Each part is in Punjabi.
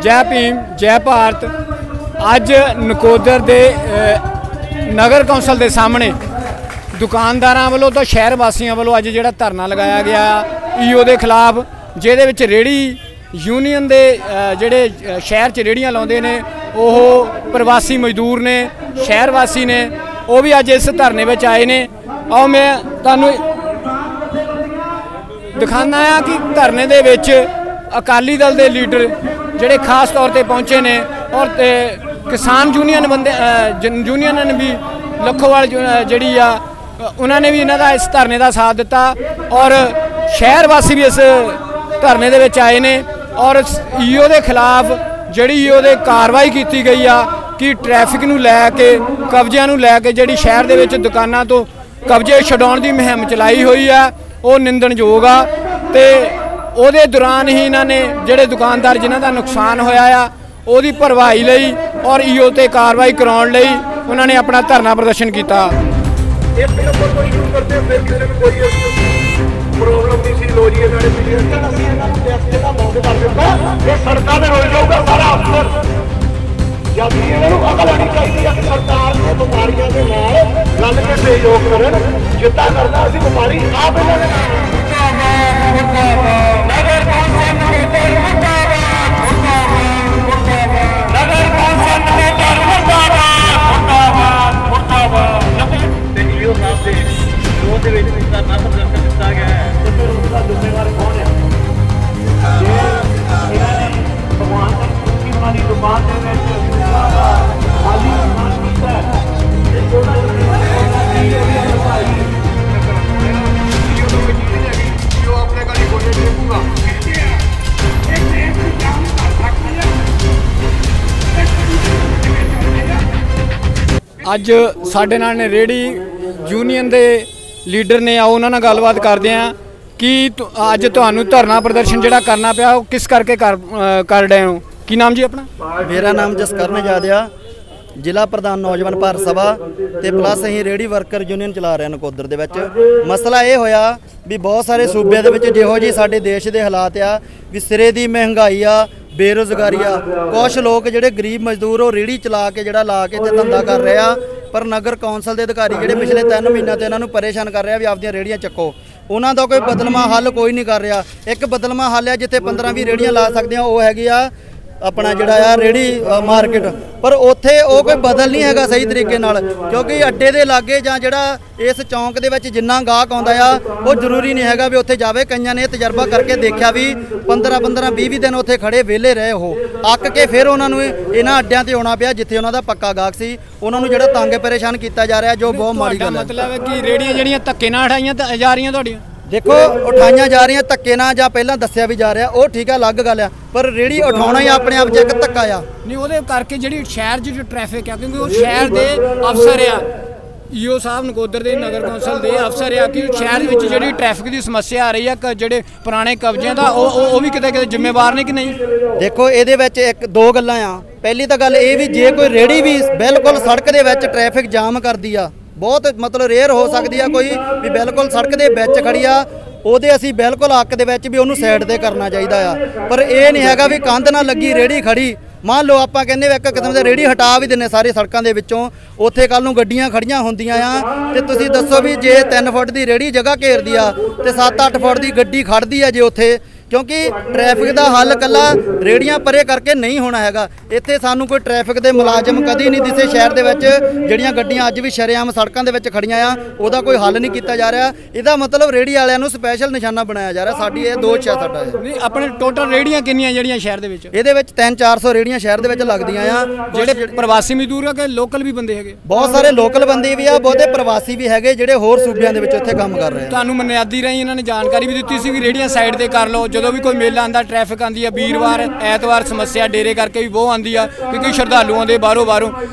जय भीम जय भारत। अज नकोदर दे नगर कौंसल के सामने दुकानदारां वालों तो शहर वासियों वालों अज जिहड़ा धरना लगाया गया ईओ के खिलाफ, जिहदे विच रेहड़ी यूनीयन के जिहड़े शहर च रेहड़ियां लाउंदे ने ओह प्रवासी मजदूर ने, शहर वासी ने, वो भी अज इस धरने में आए ने। आओ मैं तुहानूं दिखाना है कि धरने दे विच अकाली दल के लीडर जिहड़े खास तौर पर पहुँचे ने और किसान यूनीयन बंदे यूनीयन ने भी लखोवाल जिहड़ी आ उन्होंने भी इन्हां दा इस धरने का साथ दिता और शहर वासी भी इस धरने दे विच आए ने और ईओ के खिलाफ जिहड़ी ईओ दे कार्रवाई की गई आ कि ट्रैफिक नूं लैके कब्जियां नूं लैके जिहड़ी शहर दे विच दुकानां तो कब्जे छडाउण दी मुहिम चलाई हुई है वो निंदणयोग आ। ते ਉਹਦੇ दौरान ही इन्होंने ਜਿਹੜੇ दुकानदार जिन्हों का नुकसान होया आ ਉਹਦੀ भरवाई लई और ईओ ते कार्रवाई कराउण लई उन्होंने अपना धरना प्रदर्शन किया। अज साडे नाल ने रेहड़ी यूनीयन के लीडर ने, आओ उन्हां नाल गलबात करते हैं कि अज तुहानूं धरना प्रदर्शन जिहड़ा करना पिया वो किस करके कर रहे हो। की नाम जी अपना? मेरा नाम जसकरण जादिया, जिला प्रधान नौजवान भारत सभा ते प्लस असीं रेहड़ी वर्कर यूनीयन चला रहे हैं नकोदर दे विच। मसला ये होया भी बहुत सारे सूबे दे विच जिहो जी साडे देश दे हालात आ भी सिरे दी महंगाई आ, बेरोज़गारी आ, कुछ लोग जिहड़े गरीब मजदूर वो रेहड़ी चला के जिहड़ा ला के ते धंधा कर रहे आ, पर नगर कौंसल के अधिकारी जिहड़े पिछले 3 महीनों तो इन्हों परेशान कर रहे हैं भी आपदियां रेहड़ियां चक्को। उन्हों का कोई बदलवा हल कोई नहीं कर रहा। एक बदलवा हल है जिथे 15-20 रेहड़ियां ला सकते हैं, वो हैगी आ अपना जिहड़ा आ रेहड़ी मार्केट, पर उत्थे वो कोई बदल नहीं हैगा सही तरीके नाल, क्योंकि अड्डे दे लागे जां जिहड़ा इस चौंक दे विच जिन्ना गाहक आउंदा आ वो जरूरी नहीं हैगा भी उत्थे जावे। कईयां ने तजर्बा करके देखा भी 15-15 20 दिन उत्थे खड़े वेले रहे, हो अक के फिर उन्होंने इन्हां अड्डियां ते आउणा पिया जिथे उन्हां दा पक्का गाहक सी, उन्होंने जिहड़ा तंग परेशान किया जा रहा, जो बहुत माड़ी गल है। मतलब है कि रेहड़ियां जिहड़ियां धक्के नाल उठाईयां जा रहीआं तुहाडीआं? देखो उठाइया जा रही धक्के ना जां पहला दस्सिया भी जा रहा वो ठीक है, अलग गल है, पर रेहड़ी उठाना ही अपने आप च एक धक्का आ नहीं। वो करके जी शहर जो ट्रैफिक है, क्योंकि वो शहर के अफसर आ, ईओ साहब नकोदर के नगर कौंसल के अफसर आ कि शहर में जी ट्रैफिक की समस्या आ रही है, जो पुराने कब्जे का वो भी किते जिम्मेवार ने कि नहीं? देखो ये एक दो गल्लां आ। पहली तो गल ये भी जे कोई रेहड़ी भी बिल्कुल सड़क के ट्रैफिक जाम करती आ, बहुत मतलब रेयर हो सकती है कोई भी बिल्कुल सड़क के विच खड़ी आ, ਉਹਦੇ ਅਸੀਂ बिल्कुल हक ਦੇ ਵਿੱਚ भी ਉਹਨੂੰ ਸਾਈਡ ਤੇ ਕਰਨਾ ਚਾਹੀਦਾ ਆ। पर ਇਹ नहीं हैगा भी कंध ना लगी रेहड़ी खड़ी, मान लो आप कहने एक किस्म से रेहड़ी हटा भी देने सारी सड़कों के विचों, उत्थे कल नूं गड्डियां खड़ियां होंदियां आ ते तुसीं दसो भी जे 3 फुट की रेहड़ी जगह घेरदी आ ते 7-8 फुट की गड्डी खड़दी है जे उत्थे, क्योंकि ट्रैफिक का हल कला रेहड़ियां परे करके नहीं होना हैगा। इत्थे सानू कोई ट्रैफिक के मुलाजम कदी नहीं दिसे शहर दे विच, जिहड़ियां गड्डियां अज भी शरेआम सड़कों के विच खड़ियां आ उहदा कोई हल नहीं किया जा रहा। इहदा मतलब रेहड़ी वालियां नूं स्पैशल निशाना बनाया जा रहा। साडी इह दोष है साडा नहीं। अपने टोटल रेहड़ियां किन्नियां जिहड़ियां शहर दे विच? इहदे विच 300-400 रेहड़ियां शहर दे विच लगदियां आ। जिहड़े प्रवासी मजदूर है कि लोकल भी बंदे हैगे? बहुत सारे लोकल बंदे भी आ, बहुते प्रवासी भी हैगे जिहड़े होर सूबियां दे विच उत्थे काम कर रहे हैं। तुहानूं बुनियादी राहीं इन्हां ने जानकारी भी दित्ती सी भी रेहड़ियां साइड ते कर लो, जदों भी कोई मेला ट्रैफिक आती है, वीरवार ऐतवार समस्या डेरे करके भी बहुत आती है क्योंकि श्रद्धालुओं के बाहरों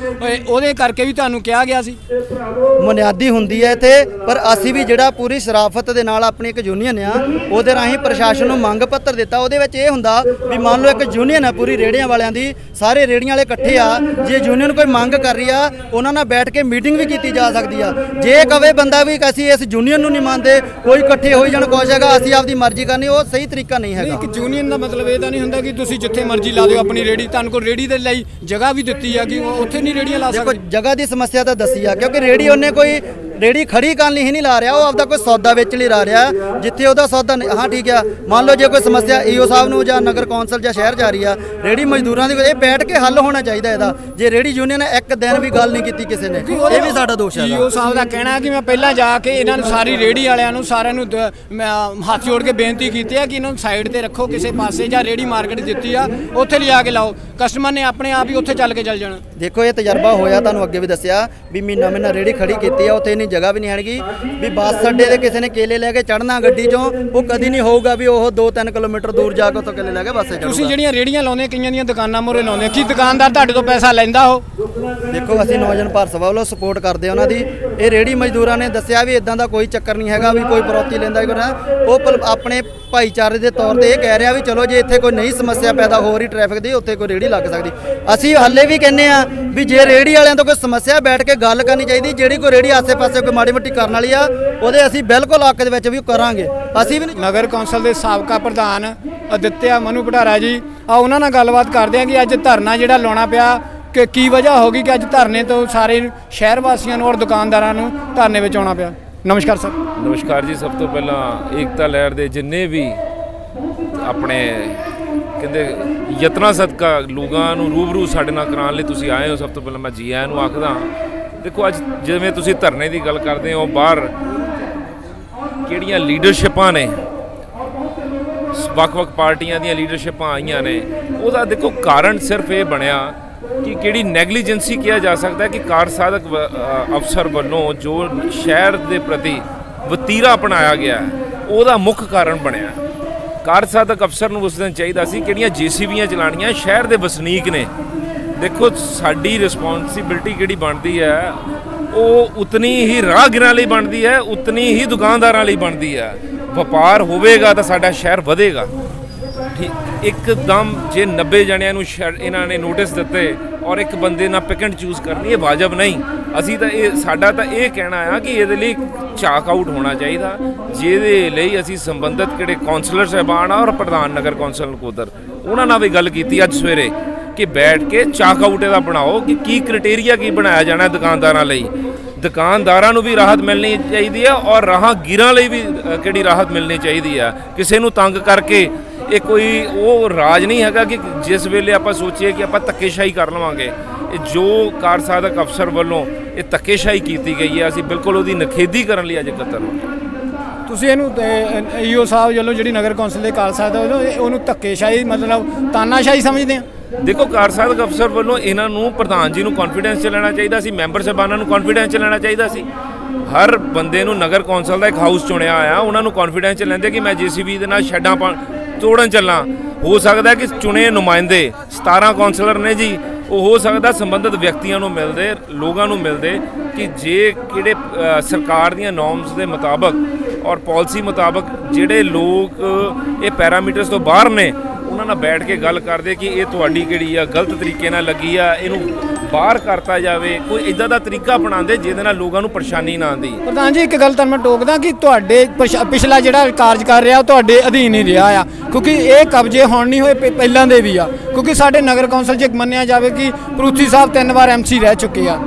ਉਹਦੇ करके भी ਤੁਹਾਨੂੰ ਕਿਹਾ ਗਿਆ ਸੀ बुनियादी होंदी है इत्थे, पर असी भी जिहड़ा पूरी शराफत दे नाल अपनी एक यूनीयन आ ਉਹਦੇ राही प्रशासन ਨੂੰ मंग पत्र दिता। ਉਹਦੇ ਵਿੱਚ ਇਹ ਹੁੰਦਾ भी मान लो एक यूनीयन है पूरी रेहड़ियां वालियां दी, सारे रेहड़ियां वाले इकट्ठे आ, जे यूनीयन कोई मंग कर रही आ उन्हां नाल बैठ के मीटिंग भी की जा सकती है। जे कवे बंदा भी असीं इस यूनीयन ਨੂੰ नहीं मानते कोई इकट्ठे हो जाण कुछ हैगा असीं आपदी मर्जी करनी, वो सही तरीका ਜਗ੍ਹਾ ਨਹੀਂ ਹੈਗਾ। ਇੱਕ ਯੂਨੀਅਨ ਦਾ ਮਤਲਬ ਇਹ ਤਾਂ ਨਹੀਂ ਹੁੰਦਾ ਕਿ ਤੁਸੀਂ ਜਿੱਥੇ ਮਰਜ਼ੀ ਲਾ ਦਿਓ ਆਪਣੀ ਰੇੜੀ, ਤੁਹਾਨੂੰ ਕੋਲ ਰੇੜੀ ਦੇ ਲਈ ਜਗ੍ਹਾ ਵੀ ਦਿੱਤੀ ਆ ਕਿ ਉੱਥੇ ਨਹੀਂ ਰੇੜੀਆਂ ਲਾ ਸਕਦੇ। ਦੇਖੋ ਜਗ੍ਹਾ ਦੀ ਸਮੱਸਿਆ ਤਾਂ ਦੱਸੀ ਆ, ਕਿਉਂਕਿ ਰੇੜੀ ਉਹਨੇ ਕੋਈ ਰੇੜੀ ਖੜੀ ਕਰਨ ਲਈ ਹੀ ਨਹੀਂ ਲਾ ਰਿਹਾ, ਉਹ ਆਪਦਾ ਕੋਈ ਸੌਦਾ ਵੇਚਣ ਲਈ ਲਾ ਰਿਹਾ। ਜਿੱਥੇ ਉਹਦਾ ਸੌਦਾ ਹਾਂ ਠੀਕ ਆ, ਮੰਨ ਲਓ ਜੇ ਕੋਈ ਸਮੱਸਿਆ ਈਓ ਸਾਹਿਬ ਨੂੰ ਜਾਂ ਨਗਰ ਕੌਂਸਲ ਜਾਂ ਸ਼ਹਿਰ ਜਾ ਰਹੀ ਆ, ਰੇੜੀ ਮਜ਼ਦੂਰਾਂ ਦੀ ਇਹ ਬੈਠ ਕੇ ਹੱਲ ਹੋਣਾ ਚਾਹੀਦਾ ਇਹਦਾ। ਜੇ ਰੇੜੀ ਯੂਨੀਅਨ ਨੇ ਇੱਕ ਦਿਨ ਵੀ ਗੱਲ ਨਹੀਂ ਕੀਤੀ ਕਿਸੇ ਨੇ, ਇਹ ਵੀ ਸਾਡਾ ਦੋਸ਼ ਹੈ। ਈਓ ਸਾਹਿਬ ਦਾ ਕਹਿਣਾ ਕਿ ਮੈਂ ਪਹਿਲਾਂ ਜਾ ਕੇ ਇਹਨਾਂ ਨੂੰ ਸਾਰੀ ਰੇੜੀ ਵਾਲਿਆਂ ਨੂੰ ਸਾਰਿਆਂ ਨੂੰ ਹੱਥ ਜੋੜ ਕੇ ਬੇਨਤੀ ਕੀਤੀ ਆ ਕਿ ਇਹਨਾਂ ਨੂੰ ਸਾਈਡ ਤੇ ਰੱਖੋ ਕਿਸੇ ਪਾਸੇ, ਜਾਂ ਰੇੜੀ ਮਾਰਕੀਟ ਦਿੱਤੀ ਆ ਉੱਥੇ ਲਿਜਾ ਕੇ ਲਾਓ, ਕਸਟਮਰ ਨੇ ਆਪਣੇ ਆਪ ਹੀ ਉੱਥੇ ਚੱਲ ਕੇ ਚੱਲ ਜਾਣਾ। ਦੇਖੋ ਇਹ ਤਜਰਬਾ ਹੋਇਆ, ਤੁਹਾਨੂੰ ਅੱਗੇ ਵੀ ਦੱਸਿਆ ਵੀ ਮਹੀਨਾ ਰੇੜੀ ਖੜੀ ਕੀਤੀ ਆ, ਉੱਥੇ ਇੰਨੀ ਜਗ੍ਹਾ ਵੀ ਨਹੀਂ ਹੈਗੀ ਵੀ ਬੱਸ ਅੱਡੇ ਤੇ ਕਿਸੇ ਨੇ ਕੇਲੇ ਲੈ ਕੇ ਚੜਨਾ ਗੱਡੀ ਚੋਂ, ਉਹ ਕਦੀ ਨਹੀਂ ਹੋਊਗਾ ਵੀ ਉਹ 2-3 ਕਿਲੋਮੀਟਰ ਦੂਰ ਜਾ ਕੇ ਉੱਥੋਂ ਕੇਲੇ ਲੈ ਕੇ ਬੱਸੇ ਚੜੂਗਾ। ਤੁਸੀਂ ਜਿਹੜੀਆਂ ਰੇੜੀਆਂ ਲਾਉਂਦੇ, ਕਈਆਂ ਦੀਆਂ ਦੁਕਾਨਾਂ ਮੋਰੇ ਲਾਉਂਦੇ, ਕੀ ਦੁਕਾਨਦਾਰ ਤੁਹਾਡੇ ਤੋਂ ਪੈਸਾ ਲੈਂਦਾ ਉਹ? ਦੇਖੋ ਅਸੀਂ ਨੌਜਵਾਨ ਭਾਰਤ ਸਭਾ ਵੱਲੋਂ ਸਪੋਰਟ ਕਰਦੇ ਉਹਨਾਂ ਦੀ। ਇਹ ਰੇੜੀ ਮਜ਼ਦੂਰਾਂ ਨੇ ਦੱਸਿਆ ਵੀ ਇਦਾਂ ਦਾ ਕੋਈ ਚੱਕਰ ਨਹੀਂ ਹੈਗਾ ਵੀ ਕੋਈ ਪ੍ਰੋਤੀ ਲੈਂਦਾ ਉਹ ਆਪਣੇ ਭਾਈਚਾਰੇ ਦੇ ਤੌਰ ਤੇ ਇਹ ਕਹਿ ਰਿਹਾ ਵੀ ਚਲੋ ਜੇ ਇੱਥੇ ਕੋਈ ਨਹੀਂ ਸਮੱਸਿਆ ਪੈਦਾ ਹੋ ਰਹੀ ਟ੍ਰੈਫਿਕ ਦੀ, ਉੱਥੇ ਕੋਈ ਰੇੜੀ ਲੱਗ ਸਕਦੀ। ਅਸੀਂ ਹਾਲੇ ਵੀ ਕਹਿੰਦੇ ਆ ਵੀ ਜੇ ਰੇੜੀ ਵਾਲਿਆਂ ਤੋਂ ਕੋਈ ਸਮੱਸਿਆ ਬੈਠ ਕੇ ਗੱਲ ਕਰਨੀ ਚਾਹੀਦੀ, ਜਿਹੜੀ ਕੋਈ ਰੇੜੀ ਆਸੇ-ਪਾਸੇ ਕੋਈ ਮਾੜੀ ਮੋਟੀ ਕਰਨ ਵਾਲੀ ਆ ਉਹਦੇ ਅਸੀਂ ਬਿਲਕੁਲ ਹੱਕ ਦੇ ਵਿੱਚ ਵੀ ਕਰਾਂਗੇ। ਅਸੀਂ ਵੀ ਨਗਰ ਕੌਂਸਲ ਦੇ ਸਾਬਕਾ ਪ੍ਰਧਾਨ ਅਦਿੱਤਿਆ ਮਨੂ ਭਟਾਰਾ ਜੀ, ਆ ਉਹਨਾਂ ਨਾਲ ਗੱਲਬਾਤ ਕਰਦੇ ਆ ਕਿ ਅੱਜ ਧਰਨਾ ਜਿਹੜਾ ਲਾਉਣਾ ਪਿਆ, ਕਿ ਕੀ ਵਜ੍ਹਾ ਹੋ ਗਈ ਕਿ ਅੱਜ ਧਰਨੇ ਤੋਂ ਸਾਰੇ ਸ਼ਹਿਰ ਵਾਸੀਆਂ ਨੂੰ ਔਰ ਦੁਕਾਨਦਾਰਾਂ ਨੂੰ ਧਰਨੇ ਵਿੱਚ ਆਉਣਾ ਪਿਆ। ਨਮਸਕਾਰ ਸਰ। ਨਮਸਕਾਰ ਜੀ। ਸਭ ਤੋਂ ਪਹਿਲਾਂ ਏਕਤਾ ਲਹਿਰ ਦੇ ਜਿੰਨੇ ਵੀ ਆਪਣੇ ਕਹਿੰਦੇ ਯਤਨਾਂ ਸਦਕਾ ਲੋਕਾਂ ਨੂੰ ਰੂਬਰੂ ਸਾਡੇ ਨਾਲ ਕਰਾਉਣ ਲਈ ਤੁਸੀਂ ਆਏ ਹੋ, ਸਭ ਤੋਂ ਪਹਿਲਾਂ ਮੈਂ ਜੀ ਆਇਆਂ ਨੂੰ ਆਖਦਾ। ਦੇਖੋ ਅੱਜ ਜਿਵੇਂ ਤੁਸੀਂ ਧਰਨੇ ਦੀ ਗੱਲ ਕਰਦੇ ਹੋ, ਬਾਹਰ ਕਿਹੜੀਆਂ ਲੀਡਰਸ਼ਿਪਾਂ ਨੇ, ਵੱਖ-ਵੱਖ ਪਾਰਟੀਆਂ ਦੀਆਂ ਲੀਡਰਸ਼ਿਪਾਂ ਆਈਆਂ ਨੇ, ਉਹਦਾ ਦੇਖੋ ਕਾਰਨ ਸਿਰਫ ਇਹ ਬਣਿਆ ਕਿ ਕਿਹੜੀ ਨੈਗਲੀਜੈਂਸੀ ਕਿਹਾ ਜਾ ਸਕਦਾ ਕਿ ਕਾਰਜਸਾਧਕ ਅਫਸਰ ਵੱਲੋਂ ਜੋ ਸ਼ਹਿਰ ਦੇ ਪ੍ਰਤੀ ਵਤੀਰਾ ਅਪਣਾਇਆ ਗਿਆ ਉਹਦਾ ਮੁੱਖ ਕਾਰਨ ਬਣਿਆ। ਕਾਰਜਸਾਧਕ ਅਫਸਰ ਨੂੰ ਉਸ ਦਿਨ ਚਾਹੀਦਾ ਸੀ ਕਿਹੜੀਆਂ JCBਆਂ ਚਲਾਉਣੀਆਂ, ਸ਼ਹਿਰ ਦੇ ਵਸਨੀਕ ਨੇ। ਦੇਖੋ ਸਾਡੀ ਰਿਸਪੌਂਸਿਬਿਲਟੀ ਕਿਹੜੀ ਬਣਦੀ ਹੈ, ਉਹ ਉਤਨੀ ਹੀ ਰਾਹਗੀਰਾਂ ਲਈ ਬਣਦੀ ਹੈ, ਉਤਨੀ ਹੀ ਦੁਕਾਨਦਾਰਾਂ ਲਈ ਬਣਦੀ ਹੈ। ਵਪਾਰ ਹੋਵੇਗਾ ਤਾਂ ਸਾਡਾ ਸ਼ਹਿਰ ਵਧੇਗਾ। ਇੱਕਦਮ ਜੇ 90 ਜਣਿਆਂ ਨੂੰ ਇਹਨਾਂ ਨੇ ਨੋਟਿਸ ਦਿੱਤੇ ਔਰ ਇੱਕ ਬੰਦੇ ਨਾਲ ਪਿਕ ਐਂਡ ਚੂਜ਼ ਕਰਨੀ, ਇਹ ਵਾਜਬ ਨਹੀਂ। ਅਸੀਂ ਤਾਂ ਸਾਡਾ ਤਾਂ ਇਹ ਕਹਿਣਾ ਆ ਕਿ ਇਹਦੇ ਲਈ ਝਾਕ ਆਊਟ ਹੋਣਾ ਚਾਹੀਦਾ, ਜਿਹਦੇ ਲਈ ਅਸੀਂ ਸੰਬੰਧਿਤ ਕਿਹੜੇ ਕੌਂਸਲਰ ਸਾਹਿਬਾਨ ਔਰ ਪ੍ਰਧਾਨ ਨਗਰ ਕੌਂਸਲ ਨਕੋਦਰ ਉਹਨਾਂ ਨਾਲ ਵੀ ਗੱਲ ਕੀਤੀ ਅੱਜ ਸਵੇਰੇ ਕਿ ਬੈਠ ਕੇ ਝਾਕ ਆਊਟ ਇਹਦਾ ਬਣਾਓ ਕਿ ਕੀ ਕ੍ਰਾਈਟੇਰੀਆ ਕੀ ਬਣਾਇਆ ਜਾਣਾ ਦੁਕਾਨਦਾਰਾਂ ਲਈ। ਦੁਕਾਨਦਾਰਾਂ ਨੂੰ ਵੀ ਰਾਹਤ ਮਿਲਣੀ ਚਾਹੀਦੀ ਹੈ ਔਰ ਰਾਹਗੀਰਾਂ ਲਈ ਵੀ ਕਿਹੜੀ ਰਾਹਤ ਮਿਲਣੀ ਚਾਹੀਦੀ ਹੈ। ਕਿਸੇ ਨੂੰ ਤੰਗ ਕਰਕੇ ਇਹ ਕੋਈ ਉਹ ਰਾਜ ਨਹੀਂ ਹੈਗਾ ਕਿ ਜਿਸ ਵੇਲੇ ਆਪਾਂ ਸੋਚੀਏ ਕਿ ਆਪਾਂ ਧੱਕੇਸ਼ਾਹੀ ਕਰ ਲਵਾਂਗੇ। ਇਹ ਜੋ ਕਾਰਜਸਾਧਕ ਅਫਸਰ ਵੱਲੋਂ ਇਹ ਧੱਕੇਸ਼ਾਹੀ ਕੀਤੀ ਗਈ ਹੈ, ਅਸੀਂ ਬਿਲਕੁਲ ਉਹਦੀ ਨਿਖੇਧੀ ਕਰਨ ਲਈ ਅੱਜ ਇਕੱਤਰ ਹੋਏ। ਤੁਸੀਂ ਇਹਨੂੰ ਈਓ ਸਾਹਿਬ ਵੱਲੋਂ ਜਿਹੜੀ ਨਗਰ ਕੌਂਸਲ ਦੇ ਕਾਰਜਸਾਧਕ ਉਹਨੂੰ ਧੱਕੇਸ਼ਾਹੀ ਮਤਲਬ ਤਾਨਾਸ਼ਾਹੀ ਸਮਝਦੇ ਆ? ਦੇਖੋ ਕਾਰਜਸਾਧਕ ਅਫਸਰ ਵੱਲੋਂ ਇਹਨਾਂ ਨੂੰ ਪ੍ਰਧਾਨ ਜੀ ਨੂੰ ਕੌਨਫੀਡੈਂਸ 'ਚ ਲੈਣਾ ਚਾਹੀਦਾ ਸੀ, ਮੈਂਬਰ ਸਾਹਿਬਾਨਾਂ ਨੂੰ ਕੌਨਫੀਡੈਂਸ 'ਚ ਲੈਣਾ ਚਾਹੀਦਾ ਸੀ। ਹਰ ਬੰਦੇ ਨੂੰ ਨਗਰ ਕੌਂਸਲ ਦਾ ਇੱਕ ਹਾਊਸ ਚੁਣਿਆ ਆਇਆ, ਉਹਨਾਂ ਨੂੰ ਕੌਨਫੀਡੈਂਸ 'ਚ ਲੈਂਦੇ ਕਿ ਮੈਂ JCB ਦੇ ਨਾਲ ਸ਼ੈੱਡਾਂ ਤੋੜਨ ਚੱਲਾਂ। ਹੋ ਸਕਦਾ ਕਿ ਚੁਣੇ ਨੁਮਾਇੰਦੇ 17 ਕੌਂਸਲਰ ਨੇ ਜੀ, ਉਹ ਹੋ ਸਕਦਾ ਸੰਬੰਧਿਤ ਵਿਅਕਤੀਆਂ ਨੂੰ ਮਿਲਦੇ, ਲੋਕਾਂ ਨੂੰ ਮਿਲਦੇ ਕਿ ਜੇ ਕਿਹੜੇ ਸਰਕਾਰ ਦੀਆਂ ਨੋਰਮਸ ਦੇ ਮੁਤਾਬਕ ਔਰ ਪਾਲਿਸੀ ਮੁਤਾਬਕ ਜਿਹੜੇ ਲੋਕ ਇਹ ਪੈਰਾਮੀਟਰਸ ਤੋਂ ਬਾਹਰ ਨੇ ਉਹਨਾਂ ਨਾਲ ਬੈਠ ਕੇ ਗੱਲ ਕਰਦੇ ਕਿ ਇਹ ਤੁਹਾਡੀ ਕਿਹੜੀ ਆ ਗਲਤ ਤਰੀਕੇ ਨਾਲ ਲੱਗੀ ਆ, ਇਹਨੂੰ ਬਾਹਰ ਕਰਤਾ ਜਾਵੇ। ਕੋਈ ਇਦਾਂ ਦਾ ਤਰੀਕਾ ਅਪਣਾਉਂਦੇ ਜਿਹਦੇ ਨਾਲ ਲੋਕਾਂ ਨੂੰ ਪਰੇਸ਼ਾਨੀ ਨਾ ਆਉਂਦੀ। ਪ੍ਰਧਾਨ ਜੀ ਇੱਕ ਗੱਲ ਤਾਂ ਮੈਂ ਟੋਕਦਾ ਕਿ ਤੁਹਾਡੇ ਪਿਛਲਾ ਜਿਹੜਾ ਕਾਰਜ ਕਰ ਰਿਹਾ ਉਹ ਤੁਹਾਡੇ ਅਧੀਨ ਹੀ ਰਿਹਾ ਆ, ਕਿਉਂਕਿ ਇਹ ਕਬਜ਼ੇ ਹੁਣ ਨਹੀਂ ਹੋਏ, ਪਹਿਲਾਂ ਦੇ ਵੀ ਆ। ਕਿਉਂਕਿ ਸਾਡੇ ਨਗਰ ਕੌਂਸਲ 'ਚ ਮੰਨਿਆ ਜਾਵੇ ਕਿ ਪਰੂਥੀ ਸਾਹਿਬ 3 ਵਾਰ MC ਰਹਿ ਚੁੱਕੇ ਆ,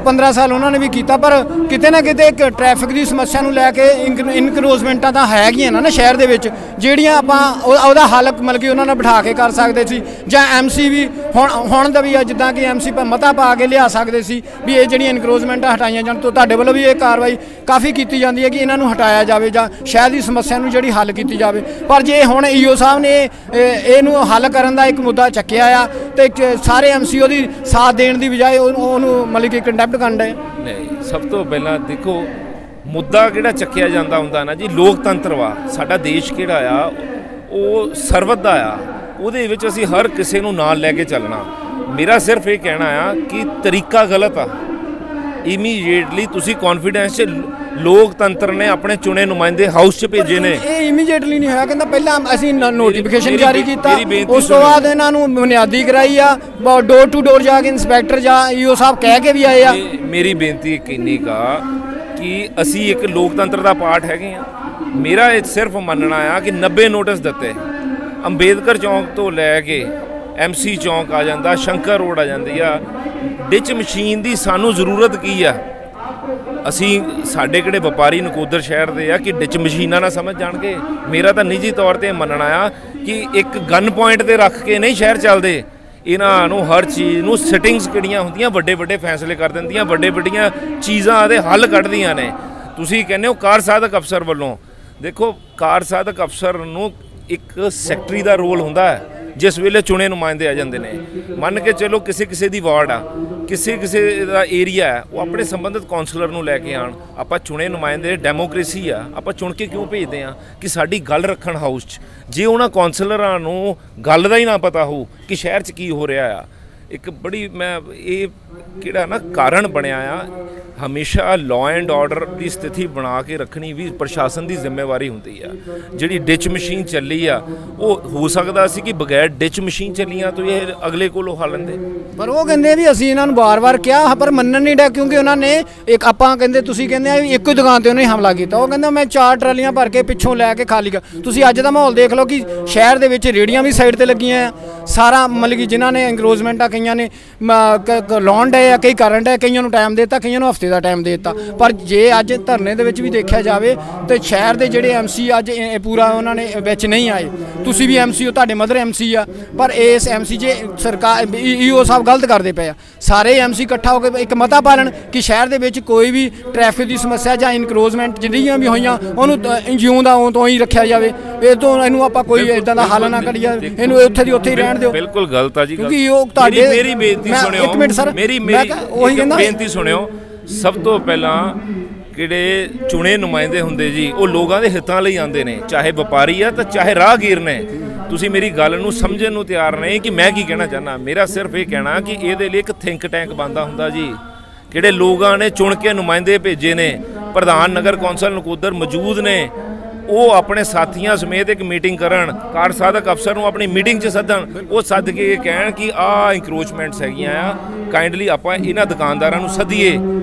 15 ਸਾਲ ਉਹਨਾਂ ਨੇ ਵੀ ਕੀਤਾ, ਪਰ ਕਿਤੇ ਨਾ ਕਿਤੇ ਇੱਕ ਟ੍ਰੈਫਿਕ ਦੀ ਸਮੱਸਿਆ ਨੂੰ ਲੈ ਕੇ ਇਨਕਰੋਚਮੈਂਟਾਂ ਤਾਂ ਹੈਗੀਆਂ ਨਾ ਸ਼ਹਿਰ ਦੇ ਵਿੱਚ, ਜਿਹੜੀਆਂ ਆਪਾਂ ਉਹਦਾ ਹੱਲ ਮਤਲਬ ਕਿ ਉਹਨਾਂ ਨਾਲ ਬਿਠਾ ਕੇ ਕਰ ਸਕਦੇ ਸੀ। ਜਾਂ MC ਵੀ ਹੁਣ ਦਾ ਵੀ ਆ, ਜਿੱਦਾਂ ਕਿ MC ਮਤਾ ਪਾ ਕੇ ਲਿਆ ਸਕਦੇ ਸੀ ਵੀ ਇਹ ਜਿਹੜੀਆਂ ਇਨਕਰੋਚਮੈਂਟਾਂ ਹਟਾਈਆਂ ਜਾਣ। ਤੋਂ ਤੁਹਾਡੇ ਵੱਲੋਂ ਵੀ ਇਹ ਕਾਰਵਾਈ ਕਾਫੀ ਕੀਤੀ ਜਾਂਦੀ ਹੈ ਕਿ ਇਹਨਾਂ ਨੂੰ ਹਟਾਇਆ ਜਾਵੇ ਜਾਂ ਸ਼ਹਿਰ ਦੀ ਸਮੱਸਿਆ ਨੂੰ ਜਿਹੜੀ ਹੱਲ ਕੀਤੀ ਜਾਵੇ। ਪਰ ਜੇ ਹੁਣ ਈਓ ਸਾਹਿਬ ਨੇ ਇਹਨੂੰ ਹੱਲ ਕਰਨ ਦਾ ਇੱਕ ਮੁੱਦਾ ਚੱਕਿਆ ਆ ਤੇ ਸਾਰੇ MC ਉਹਦੀ ਸਾਥ ਦੇਣ ਦੀ ਬਜਾਏ ਉਹਨੂੰ ਮਤਲਬ ਕਿ ਕੰਡੈਪਟ ਕਰਨ ਡਏ। ਨਹੀਂ, ਸਭ ਤੋਂ ਪਹਿਲਾਂ ਦੇਖੋ ਮੁੱਦਾ ਕਿਹੜਾ ਚੱਕਿਆ ਜਾਂਦਾ ਹੁੰਦਾ ਨਾ ਜੀ, ਲੋਕਤੰਤਰ ਵਾ ਸਾਡਾ ਦੇਸ਼ ਕਿਹੜਾ ਆ ਉਹ ਸਰਬੱਤ ਦਾ ਆ, ਉਹਦੇ ਵਿੱਚ ਅਸੀਂ ਹਰ ਕਿਸੇ ਨੂੰ ਨਾਲ ਲੈ ਕੇ ਚੱਲਣਾ। ਮੇਰਾ ਸਿਰਫ ਇਹ ਕਹਿਣਾ ਆ ਕਿ ਤਰੀਕਾ ਗਲਤ ਆ। ਇਮੀਡੀਏਟਲੀ ਤੁਸੀਂ ਕੌਨਫੀਡੈਂਸ 'ਚ ਲੋਕਤੰਤਰ ਨੇ ਆਪਣੇ ਚੁਣੇ ਨੁਮਾਇੰਦੇ ਹਾਊਸ 'ਚ ਭੇਜੇ ਨੇ। ਇਹ ਇਮੀਡੀਏਟਲੀ ਨਹੀਂ ਹੋਇਆ, ਕਹਿੰਦਾ ਪਹਿਲਾਂ ਅਸੀਂ ਨੋਟੀਫਿਕੇਸ਼ਨ ਜਾਰੀ ਕੀਤਾ, ਉਸ ਤੋਂ ਬਾਅਦ ਇਹਨਾਂ ਨੂੰ ਬੁਨਿਆਦੀ ਕਰਾਈ ਆ, ਡੋਰ ਟੂ ਡੋਰ ਜਾ ਕੇ ਇੰਸਪੈਕਟਰ ਜਾਂ ਈਓ ਸਾਹਿਬ ਕਹਿ ਕੇ ਵੀ ਆਏ ਆ। ਮੇਰੀ ਬੇਨਤੀ ਕਿੰਨੀ ਕਾ ਕਿ ਅਸੀਂ ਇੱਕ ਲੋਕਤੰਤਰ ਦਾ ਪਾਰਟ ਹੈਗੇ ਆ। ਮੇਰਾ ਇਹ ਸਿਰਫ ਮੰਨਣਾ ਆ ਕਿ 90 ਨੋਟਿਸ ਦਿੱਤੇ, ਅੰਬੇਦਕਰ ਚੌਂਕ ਤੋਂ ਲੈ ਕੇ MC ਚੌਂਕ ਆ ਜਾਂਦਾ, ਸ਼ੰਕਰ ਰੋਡ ਆ ਜਾਂਦੀ ਆ। ਡਿਚ ਮਸ਼ੀਨ ਦੀ ਸਾਨੂੰ ਜ਼ਰੂਰਤ ਕੀ ਆ? ਅਸੀਂ ਸਾਡੇ ਕਿਹੜੇ ਵਪਾਰੀ ਨਕੋਦਰ ਸ਼ਹਿਰ ਦੇ ਆ ਕਿ ਡਿਚ ਮਸ਼ੀਨਾਂ ਨਾ ਸਮਝ ਜਾਣਗੇ? ਮੇਰਾ ਤਾਂ ਨਿੱਜੀ ਤੌਰ ਤੇ ਮੰਨਣਾ ਆ ਕਿ ਇੱਕ ਗਨ ਪੁਆਇੰਟ ਤੇ ਰੱਖ ਕੇ ਨਹੀਂ ਸ਼ਹਿਰ ਚੱਲਦੇ। ਇਹਨਾਂ ਨੂੰ ਹਰ ਚੀਜ਼ ਨੂੰ ਸਿਟਿੰਗਸ ਕਿਹੜੀਆਂ ਹੁੰਦੀਆਂ, ਵੱਡੇ ਵੱਡੇ ਫੈਸਲੇ ਕਰ ਦਿੰਦੀਆਂ, ਵੱਡੇ ਵੱਡੀਆਂ ਚੀਜ਼ਾਂ ਦੇ ਹੱਲ ਕੱਢਦੀਆਂ ਨੇ। ਤੁਸੀਂ ਕਹਿੰਦੇ ਹੋ ਕਾਰ ਸਾਧਕ ਅਫਸਰ ਵੱਲੋਂ, ਦੇਖੋ ਕਾਰ ਸਾਧਕ ਅਫਸਰ ਨੂੰ ਇੱਕ ਸੈਕਟਰੀ ਦਾ ਰੋਲ ਹੁੰਦਾ ਹੈ ਜਿਸ ਵੇਲੇ ਚੁਣੇ ਨੁਮਾਇੰਦੇ ਆ ਜਾਂਦੇ ਨੇ। ਮੰਨ ਕੇ ਚਲੋ ਕਿਸੇ ਕਿਸੇ ਦੀ ਵਾਰਡ ਆ, ਕਿਸੇ ਕਿਸੇ ਦਾ ਏਰੀਆ ਹੈ, ਉਹ ਆਪਣੇ ਸੰਬੰਧਿਤ ਕੌਂਸਲਰ ਨੂੰ ਲੈ ਕੇ ਆਣ। ਆਪਾਂ ਚੁਣੇ ਨੁਮਾਇੰਦੇ, ਡੈਮੋਕ੍ਰੇਸੀ ਆ, ਆਪਾਂ ਚੁਣ ਕੇ ਕਿਉਂ ਭੇਜਦੇ ਆ? ਕਿ ਸਾਡੀ ਗੱਲ ਰੱਖਣ ਹਾਊਸ 'ਚ। ਜੇ ਉਹਨਾਂ ਕੌਂਸਲਰਾਂ ਨੂੰ ਗੱਲ ਦਾ ਹੀ ਨਾ ਪਤਾ ਹੋਊ ਕਿ ਸ਼ਹਿਰ 'ਚ ਕੀ ਹੋ ਰਿਹਾ ਆ, ਇੱਕ ਬੜੀ ਮੈਂ ਇਹ ਕਿਹੜਾ ਨਾ ਕਾਰਨ ਬਣਿਆ ਆ। ਹਮੇਸ਼ਾ ਲਾਅ ਐਂਡ ਆਰਡਰ ਦੀ ਸਥਿਤੀ ਬਣਾ ਕੇ ਰੱਖਣੀ ਵੀ ਪ੍ਰਸ਼ਾਸਨ ਦੀ ਜ਼ਿੰਮੇਵਾਰੀ ਹੁੰਦੀ ਆ। ਜਿਹੜੀ ਡਿਚ ਮਸ਼ੀਨ ਚੱਲੀ ਆ, ਉਹ ਹੋ ਸਕਦਾ ਸੀ ਕਿ ਬਗੈਰ ਡਿਚ ਮਸ਼ੀਨ ਚੱਲੀਆਂ ਤੋਂ ਇਹ ਅਗਲੇ ਕੋਲੋਂ ਹੱਲ ਲੈਂਦੇ, ਪਰ ਉਹ ਕਹਿੰਦੇ ਵੀ ਅਸੀਂ ਇਹਨਾਂ ਨੂੰ ਵਾਰ-ਵਾਰ ਕਿਹਾ ਪਰ ਮੰਨਣ ਨਹੀਂ ਡਿਆ। ਕਿਉਂਕਿ ਉਹਨਾਂ ਨੇ ਇੱਕ ਆਪਾਂ ਕਹਿੰਦੇ ਤੁਸੀਂ ਕਹਿੰਦੇ ਆ ਵੀ ਇੱਕੋ ਦੁਕਾਨ ਤੇ ਉਹਨੇ ਹਮਲਾ ਕੀਤਾ। ਉਹ ਕਹਿੰਦਾ ਮੈਂ 4 ਟਰਾਲੀਆਂ ਭਰ ਕੇ ਪਿੱਛੋਂ ਲੈ ਕੇ ਖਾਲੀ ਕਰ। ਤੁਸੀਂ ਅੱਜ ਦਾ ਮਾਹੌਲ ਦੇਖ ਲਓ ਕਿ ਸ਼ਹਿਰ ਦੇ ਵਿੱਚ ਰੇਹੜੀਆਂ ਵੀ ਸਾਈਡ ਤੇ ਲੱਗੀਆਂ ਆ। ਸਾਰਾ ਮਤਲਬ ਕਿ ਜਿਨ੍ਹਾਂ ਨੇ ਇੰਕਰੋਚਮੈਂਟ ਆ, ਕਈਆਂ ਨੇ ਲਾਉਣ ਡਏ ਆ, ਕਈ ਕਰਨ ਡਏ, ਕਈਆਂ ਨੂੰ ਟਾਈਮ ਦੇ ਦਿੱਤਾ, ਕਈਆਂ ਨੂੰ ਹਫ਼ਤੇ ਦਾ ਟਾਈਮ ਦੇ ਦਿੱਤਾ। ਪਰ ਜੇ ਅੱਜ ਧਰਨੇ ਦੇ ਵਿੱਚ ਵੀ ਦੇਖਿਆ ਜਾਵੇ ਤੇ ਸ਼ਹਿਰ ਦੇ ਜਿਹੜੇ MC ਅੱਜ ਪੂਰਾ ਉਹਨਾਂ ਨੇ ਵਿੱਚ ਨਹੀਂ ਆਏ। ਤੁਸੀਂ ਵੀ MC ਹੋ, ਤੁਹਾਡੇ ਮਦਰ MC ਆ, ਪਰ ਇਸ MC ਜੇ ਸਰਕਾਰ EO ਸਾਹਿਬ ਗਲਤ ਕਰਦੇ ਪਏ ਆ। ਸਾਰੇ MC ਇਕੱਠਾ ਹੋ ਕੇ ਇੱਕ ਮਤਾ ਪਾਲਣ ਕਿ ਸ਼ਹਿਰ ਦੇ ਵਿੱਚ ਕੋਈ ਵੀ ਟ੍ਰੈਫਿਕ ਦੀ ਸਮੱਸਿਆ ਜਾਂ ਇਨਕਰੋਚਮੈਂਟ ਜਿਹੜੀਆਂ ਵੀ ਹੋਈਆਂ ਉਹਨੂੰ ਜਿਉਂ ਦਾ ਉਂ ਤੋਂ ਹੀ ਰੱਖਿਆ ਜਾਵੇ। ਇਹ ਤੋਂ ਇਹਨੂੰ ਆਪਾਂ ਕੋਈ ਇਦਾਂ ਦਾ ਹੱਲ ਨਾ ਕਰੀਏ, ਇਹਨੂੰ ਉੱਥੇ ਦੀ ਉੱਥੇ ਹੀ ਰਹਿਣ ਦਿਓ। ਬਿਲਕੁਲ ਗਲਤ ਆ ਜੀ। ਕਿਉਂਕਿ ਉਹ ਤੁਹਾਡੇ ਮੇਰੀ ਬੇਨਤੀ ਸੁਣਿਓ, ਇੱਕ ਮਿੰਟ ਸਰ, ਮੇਰੀ ਬੇਨਤੀ ਸੁਣਿਓ। ਸਭ ਤੋਂ ਪਹਿਲਾਂ ਕਿਹੜੇ ਚੁਣੇ ਨੁਮਾਇੰਦੇ ਹੁੰਦੇ ਜੀ, ਉਹ ਲੋਕਾਂ ਦੇ ਹਿੱਤਾਂ ਲਈ ਆਉਂਦੇ ਨੇ, ਚਾਹੇ ਵਪਾਰੀ ਆ ਤਾਂ ਚਾਹੇ ਰਾਹਗੀਰ ਨੇ। ਤੁਸੀਂ ਮੇਰੀ ਗੱਲ ਨੂੰ ਸਮਝਣ ਨੂੰ ਤਿਆਰ ਨਹੀਂ ਕਿ ਮੈਂ ਕੀ ਕਹਿਣਾ ਚਾਹੁੰਦਾ। ਮੇਰਾ ਸਿਰਫ ਇਹ ਕਹਿਣਾ ਕਿ ਇਹਦੇ ਲਈ ਇੱਕ ਥਿੰਕ ਟੈਂਕ ਬਣਦਾ ਹੁੰਦਾ ਜੀ। ਕਿਹੜੇ ਲੋਕਾਂ ਨੇ ਚੁਣ ਕੇ ਨੁਮਾਇੰਦੇ ਭੇਜੇ ਨੇ, ਪ੍ਰਧਾਨ ਨਗਰ ਕੌਂਸਲ ਨਕੋਦਰ ਮੌਜੂਦ ਨੇ, ਉਹ ਆਪਣੇ ਸਾਥੀਆਂ ਸਮੇਤ ਇੱਕ ਮੀਟਿੰਗ ਕਰਨ, ਕਾਰ ਸਾਧਕ ਅਫਸਰ ਨੂੰ ਆਪਣੀ ਮੀਟਿੰਗ 'ਚ ਸੱਦਣ। ਉਹ ਸੱਦ ਕੇ ਇਹ ਕਹਿਣ ਕਿ ਆਹ ਇੰਕਰੋਚਮੈਂਟਸ ਹੈਗੀਆਂ ਆ, ਕਾਈਂਡਲੀ ਆਪਾਂ ਇਹਨਾਂ ਦੁਕਾਨਦਾਰਾਂ ਨੂੰ ਸੱਦੀਏ।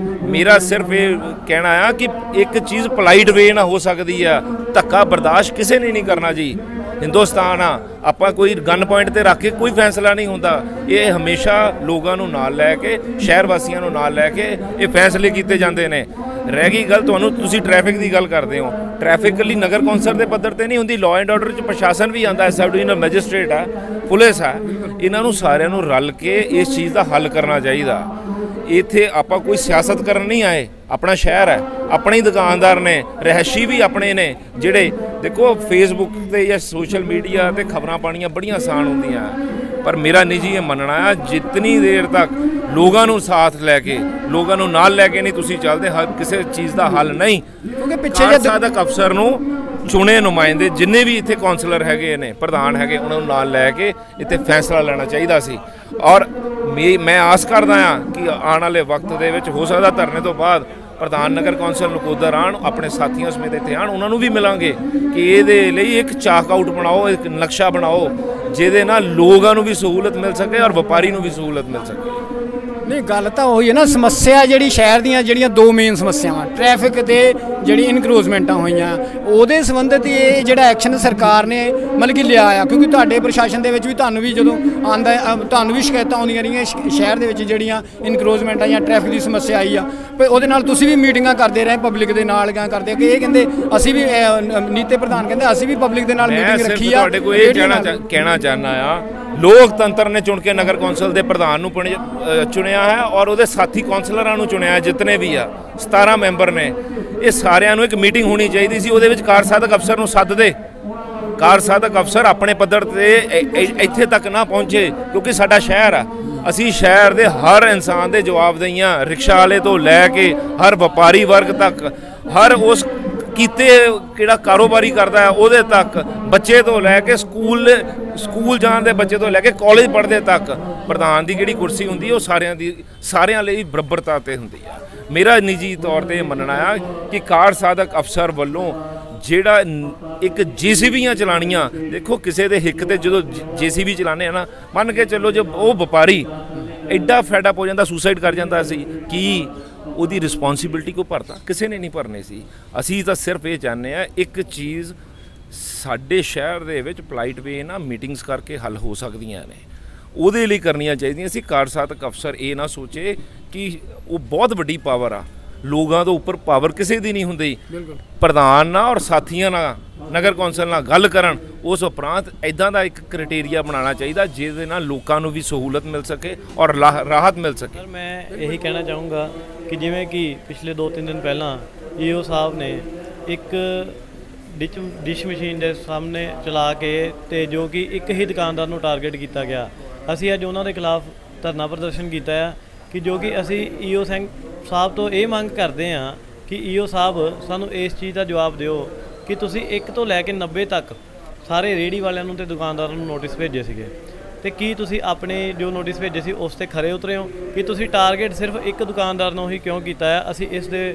ਮੇਰਾ ਸਿਰਫ ਇਹ ਕਹਿਣਾ ਆ ਕਿ ਇੱਕ ਚੀਜ਼ ਪੋਲਾਈਟ ਵੇ ਨਾਲ ਹੋ ਸਕਦੀ ਆ, ਧੱਕਾ ਬਰਦਾਸ਼ਤ ਕਿਸੇ ਨੇ ਨਹੀਂ ਕਰਨਾ ਜੀ। ਹਿੰਦੁਸਤਾਨ ਆ, ਆਪਾਂ ਕੋਈ ਗਨ ਪੁਆਇੰਟ ਤੇ ਰੱਖ ਕੇ ਕੋਈ ਫੈਸਲਾ ਨਹੀਂ ਹੁੰਦਾ। ਇਹ ਹਮੇਸ਼ਾ ਲੋਕਾਂ ਨੂੰ ਨਾਲ ਲੈ ਕੇ, ਸ਼ਹਿਰ ਵਾਸੀਆਂ ਨੂੰ ਨਾਲ ਲੈ ਕੇ ਇਹ ਫੈਸਲੇ ਕੀਤੇ ਜਾਂਦੇ ਨੇ। ਰਹਿ ਗਈ ਗੱਲ ਤੁਸੀਂ ਟ੍ਰੈਫਿਕ ਦੀ ਗੱਲ ਕਰਦੇ ਹੋ, ਟ੍ਰੈਫਿਕ ਇਕੱਲੀ ਨਗਰ ਕੌਂਸਲ ਦੇ ਪੱਧਰ ਤੇ ਨਹੀਂ ਹੁੰਦੀ, ਲਾਅ ਐਂਡ ਆਰਡਰ 'ਚ ਪ੍ਰਸ਼ਾਸਨ ਵੀ ਆਉਂਦਾ, ਸਬ ਡਿਵੀਜ਼ਨਲ ਮੈਜਿਸਟ੍ਰੇਟ ਆ, ਪੁਲਿਸ ਆ। ਇਹਨਾਂ ਨੂੰ ਸਾਰਿਆਂ ਨੂੰ ਰਲ ਕੇ ਇਸ ਚੀਜ਼ ਦਾ ਹੱਲ ਕਰਨਾ ਚਾਹੀਦਾ। ਇੱਥੇ ਆਪਾਂ ਕੋਈ ਸਿਆਸਤ ਕਰਨ ਨਹੀਂ ਆਏ, ਆਪਣਾ ਸ਼ਹਿਰ ਹੈ, ਆਪਣੇ ਹੀ ਦੁਕਾਨਦਾਰ ਨੇ, ਰਹਿਸ਼ੀ ਵੀ ਆਪਣੇ ਨੇ। ਜਿਹੜੇ ਦੇਖੋ ਫੇਸਬੁੱਕ ਤੇ ਜਾਂ ਸੋਸ਼ਲ ਮੀਡੀਆ ਤੇ ਖਬਰਾਂ ਪਾਉਣੀਆਂ ਬੜੀਆਂ ਆਸਾਨ ਹੁੰਦੀਆਂ, ਪਰ ਮੇਰਾ ਨਿੱਜੀ ਇਹ ਮੰਨਣਾ ਆ ਜਿੰਨੀ ਦੇਰ ਤੱਕ ਲੋਕਾਂ ਨੂੰ ਸਾਥ ਲੈ ਕੇ, ਲੋਕਾਂ ਨੂੰ ਨਾਲ ਲੈ ਕੇ ਨਹੀਂ ਤੁਸੀਂ ਚੱਲਦੇ, ਕਿਸੇ ਚੀਜ਼ ਦਾ ਹੱਲ ਨਹੀਂ। ਕਿਉਂਕਿ ਪਿੱਛੇ ਜੇ ਸਾਧਕ ਅਫਸਰ ਨੂੰ ਚੁਣੇ ਨੁਮਾਇੰਦੇ ਜਿੰਨੇ ਵੀ ਇੱਥੇ ਕੌਂਸਲਰ ਹੈਗੇ ਨੇ, ਪ੍ਰਧਾਨ ਹੈਗੇ, ਉਹਨਾਂ ਨੂੰ ਨਾਲ ਲੈ ਕੇ ਇੱਥੇ ਫੈਸਲਾ ਲੈਣਾ ਚਾਹੀਦਾ ਸੀ। ਔਰ ਮੈਂ ਆਸ ਕਰਦਾ ਹਾਂ ਕਿ ਆਉਣ ਵਾਲੇ ਵਕਤ ਦੇ ਵਿੱਚ ਹੋ ਸਕਦਾ ਧਰਨੇ ਤੋਂ ਬਾਅਦ ਪ੍ਰਧਾਨ ਨਗਰ ਕੌਂਸਲ ਨਕੋਦਰ ਆਉਣ, ਆਪਣੇ ਸਾਥੀਆਂ ਸਮੇਤ ਇੱਥੇ ਆਉਣ, ਉਹਨਾਂ ਨੂੰ ਵੀ ਮਿਲਾਂਗੇ ਕਿ ਇਹਦੇ ਲਈ ਇੱਕ ਚਾਕ ਆਊਟ ਬਣਾਓ, ਇੱਕ ਨਕਸ਼ਾ ਬਣਾਓ ਜਿਹਦੇ ਨਾਲ ਲੋਕਾਂ ਨੂੰ ਵੀ ਸਹੂਲਤ ਮਿਲ ਸਕੇ ਔਰ ਵਪਾਰੀ ਨੂੰ ਵੀ ਸਹੂਲਤ ਮਿਲ ਸਕੇ। ਨਹੀਂ ਗੱਲ ਤਾਂ ਉਹੀ ਹੈ ਨਾ, ਸਮੱਸਿਆ ਜਿਹੜੀ ਸ਼ਹਿਰ ਦੀਆਂ ਜਿਹੜੀਆਂ ਦੋ ਮੇਨ ਸਮੱਸਿਆਵਾਂ ਟ੍ਰੈਫਿਕ ਤੇ ਜਿਹੜੀ ਇਨਕਰੋਚਮੈਂਟਾਂ ਹੋਈਆਂ, ਉਹਦੇ ਸੰਬੰਧਿਤ ਇਹ ਜਿਹੜਾ ਐਕਸ਼ਨ ਸਰਕਾਰ ਨੇ ਮਤਲਬ ਕਿ ਲਿਆ ਆ। ਕਿਉਂਕਿ ਤੁਹਾਡੇ ਪ੍ਰਸ਼ਾਸਨ ਦੇ ਵਿੱਚ ਵੀ ਤੁਹਾਨੂੰ ਵੀ ਜਦੋਂ ਆਉਂਦਾ ਤੁਹਾਨੂੰ ਵੀ ਸ਼ਿਕਾਇਤਾਂ ਆਉਂਦੀਆਂ ਰਹੀਆਂ ਸ਼ਹਿਰ ਦੇ ਵਿੱਚ ਜਿਹੜੀਆਂ ਇਨਕਰੋਚਮੈਂਟਾਂ ਜਾਂ ਟ੍ਰੈਫਿਕ ਦੀ ਸਮੱਸਿਆ ਆਈ ਆ, ਪਰ ਉਹਦੇ ਨਾਲ ਤੁਸੀਂ ਵੀ ਮੀਟਿੰਗਾਂ ਕਰਦੇ ਰਹੇ ਪਬਲਿਕ ਦੇ ਨਾਲ ਗਾ ਕਰਦੇ ਕਿ ਇਹ ਕਹਿੰਦੇ ਅਸੀਂ ਵੀ ਨੀਤੇ ਪ੍ਰਧਾਨ ਕਹਿੰਦੇ ਅਸੀਂ ਵੀ ਪਬਲਿਕ ਦੇ ਨਾਲ ਮੀਟਿੰਗ ਰੱਖੀ ਆ। ਤੁਹਾਡੇ ਕੋਲ ਇਹ ਕਹਿਣਾ ਚਾਹੁੰਦਾ ਆ, ਲੋਕਤੰਤਰ ਨੇ ਚੁਣ ਕੇ ਨਗਰ ਕੌਂਸਲ ਦੇ ਪ੍ਰਧਾਨ ਨੂੰ ਚੁਣਿਆ ਹੈ ਔਰ ਉਹਦੇ ਸਾਥੀ ਕੌਂਸਲਰਾਂ ਨੂੰ ਚੁਣਿਆ, ਜਿਤਨੇ ਵੀ ਆ 17 ਮੈਂਬਰ ਨੇ। ਇਹ ਸਾਰਿਆਂ ਨੂੰ ਇੱਕ ਮੀਟਿੰਗ ਹੋਣੀ ਚਾਹੀਦੀ ਸੀ, ਉਹਦੇ ਵਿੱਚ ਕਾਰ ਸਾਧਕ ਅਫਸਰ ਨੂੰ ਸੱਦ ਦੇ। ਕਾਰ ਸਾਧਕ ਅਫਸਰ ਆਪਣੇ ਪੱਧਰ ਤੇ ਇੱਥੇ ਤੱਕ ਨਾ ਪਹੁੰਚੇ, ਕਿਉਂਕਿ ਸਾਡਾ ਸ਼ਹਿਰ ਆ, ਅਸੀਂ ਸ਼ਹਿਰ ਦੇ ਹਰ ਇਨਸਾਨ ਦੇ ਜਵਾਬਦੇਹੀਆਂ, ਰਿਕਸ਼ਾ ਵਾਲੇ ਤੋਂ ਲੈ ਕੇ ਹਰ ਵਪਾਰੀ ਵਰਗ ਤੱਕ, ਹਰ ਉਸ ਕੀਤੇ ਕਿਹੜਾ ਕਾਰੋਬਾਰੀ ਕਰਦਾ ਹੈ ਉਹਦੇ ਤੱਕ, ਬੱਚੇ ਤੋਂ ਲੈ ਕੇ ਸਕੂਲ ਜਾਣ ਦੇ ਬੱਚੇ ਤੋਂ ਲੈ ਕੇ ਕਾਲਜ ਪੜ੍ਹਦੇ ਤੱਕ, ਪ੍ਰਧਾਨ ਦੀ ਜਿਹੜੀ ਕੁਰਸੀ ਹੁੰਦੀ ਉਹ ਸਾਰਿਆਂ ਲਈ ਬਰਾਬਰਤਾ ਤੇ ਹੁੰਦੀ ਆ। ਮੇਰਾ ਨਿੱਜੀ ਤੌਰ ਤੇ ਮੰਨਣਾ ਆ ਕਿ ਕਾਰ ਸਾਧਕ ਅਫਸਰ ਵੱਲੋਂ ਜਿਹੜਾ ਇੱਕ JCBੀਆਂ ਚਲਾਉਣੀਆਂ, ਦੇਖੋ ਕਿਸੇ ਦੇ ਹਿੱਕ ਤੇ ਜਦੋਂ JCB ਚਲਾਉਂਦੇ ਆ ਨਾ, ਮੰਨ ਕੇ ਚੱਲੋ ਜੇ ਉਹ ਵਪਾਰੀ ਐਡਾ ਫੈਡ ਅਪ ਹੋ ਜਾਂਦਾ, ਸੁਸਾਈਡ ਕਰ ਜਾਂਦਾ ਸੀ, ਕਿ ਉਹਦੀ ਰਿਸਪੌਂਸਿਬਿਲਟੀ ਕੋ ਭਰਤਾ? ਕਿਸੇ ਨੇ ਨਹੀਂ ਭਰਨੀ ਸੀ। ਅਸੀਂ ਤਾਂ ਸਿਰਫ ਇਹ ਚਾਹੁੰਦੇ ਆ ਇੱਕ ਚੀਜ਼, ਸਾਡੇ ਸ਼ਹਿਰ ਦੇ ਵਿੱਚ ਪਲਾਈਟ ਵੇ ਨਾ ਮੀਟਿੰਗਸ ਕਰਕੇ ਹੱਲ ਹੋ ਸਕਦੀਆਂ ਨੇ, ਉਹਦੇ ਲਈ ਕਰਨੀਆਂ ਚਾਹੀਦੀਆਂ ਸੀ। ਕਾਰਜਸਾਧਕ ਅਫਸਰ ਇਹ ਨਾ ਸੋਚੇ ਕਿ ਉਹ ਬਹੁਤ ਵੱਡੀ ਪਾਵਰ ਆ, ਲੋਕਾਂ ਤੋਂ ਉੱਪਰ ਪਾਵਰ ਕਿਸੇ ਦੀ ਨਹੀਂ ਹੁੰਦੀ। ਪ੍ਰਧਾਨ ਨਾਲ ਔਰ ਸਾਥੀਆਂ ਨਾਲ, ਨਗਰ ਕੌਂਸਲ ਨਾਲ ਗੱਲ ਕਰਨ, ਉਸ ਉਪਰੰਤ ਇੱਦਾਂ ਦਾ ਇੱਕ ਕ੍ਰਾਈਟੇਰੀਆ ਬਣਾਉਣਾ ਚਾਹੀਦਾ ਜਿਹਦੇ ਨਾਲ ਲੋਕਾਂ ਨੂੰ ਵੀ ਸਹੂਲਤ ਮਿਲ ਸਕੇ ਔਰ ਰਾਹਤ ਮਿਲ ਸਕੇ। ਸਰ ਮੈਂ ਇਹੀ ਕਹਿਣਾ ਚਾਹੂੰਗਾ ਕਿ ਜਿਵੇਂ ਕਿ ਪਿਛਲੇ 2-3 ਦਿਨ ਪਹਿਲਾਂ ਈਓ ਸਾਹਿਬ ਨੇ ਇੱਕ ਡਿਸ਼ ਮਸ਼ੀਨ ਦੇ ਸਾਹਮਣੇ ਚਲਾ ਕੇ ਤੇ ਜੋ ਕਿ ਇੱਕ ਹੀ ਦੁਕਾਨਦਾਰ ਨੂੰ ਟਾਰਗੇਟ ਕੀਤਾ ਗਿਆ, ਅਸੀਂ ਅੱਜ ਉਹਨਾਂ ਦੇ ਖਿਲਾਫ ਧਰਨਾ ਪ੍ਰਦਰਸ਼ਨ ਕੀਤਾ ਆ ਕਿ ਜੋ ਕਿ ਅਸੀਂ ਈਓ ਸਾਹਿਬ ਤੋਂ ਇਹ ਮੰਗ ਕਰਦੇ ਹਾਂ ਕਿ ਈਓ ਸਾਹਿਬ ਸਾਨੂੰ ਇਸ ਚੀਜ਼ ਦਾ ਜਵਾਬ ਦਿਓ ਕਿ ਤੁਸੀਂ 1 ਤੋਂ ਲੈ ਕੇ 90 ਤੱਕ ਸਾਰੇ ਰੇਹੜੀ ਵਾਲਿਆਂ ਨੂੰ ਤੇ ਦੁਕਾਨਦਾਰਾਂ ਨੂੰ ਨੋਟਿਸ ਭੇਜੇ ਸੀਗੇ, ਤੇ ਕੀ ਤੁਸੀਂ ਆਪਣੇ ਜੋ ਨੋਟਿਸ ਭੇਜੇ ਸੀ ਉਸ ਤੇ ਖਰੇ ਉਤਰੇ ਹੋ ਕਿ ਤੁਸੀਂ ਟਾਰਗੇਟ ਸਿਰਫ ਇੱਕ ਦੁਕਾਨਦਾਰ ਨੂੰ ਹੀ ਕਿਉਂ ਕੀਤਾ ਹੈ? ਅਸੀਂ ਇਸ ਦੇ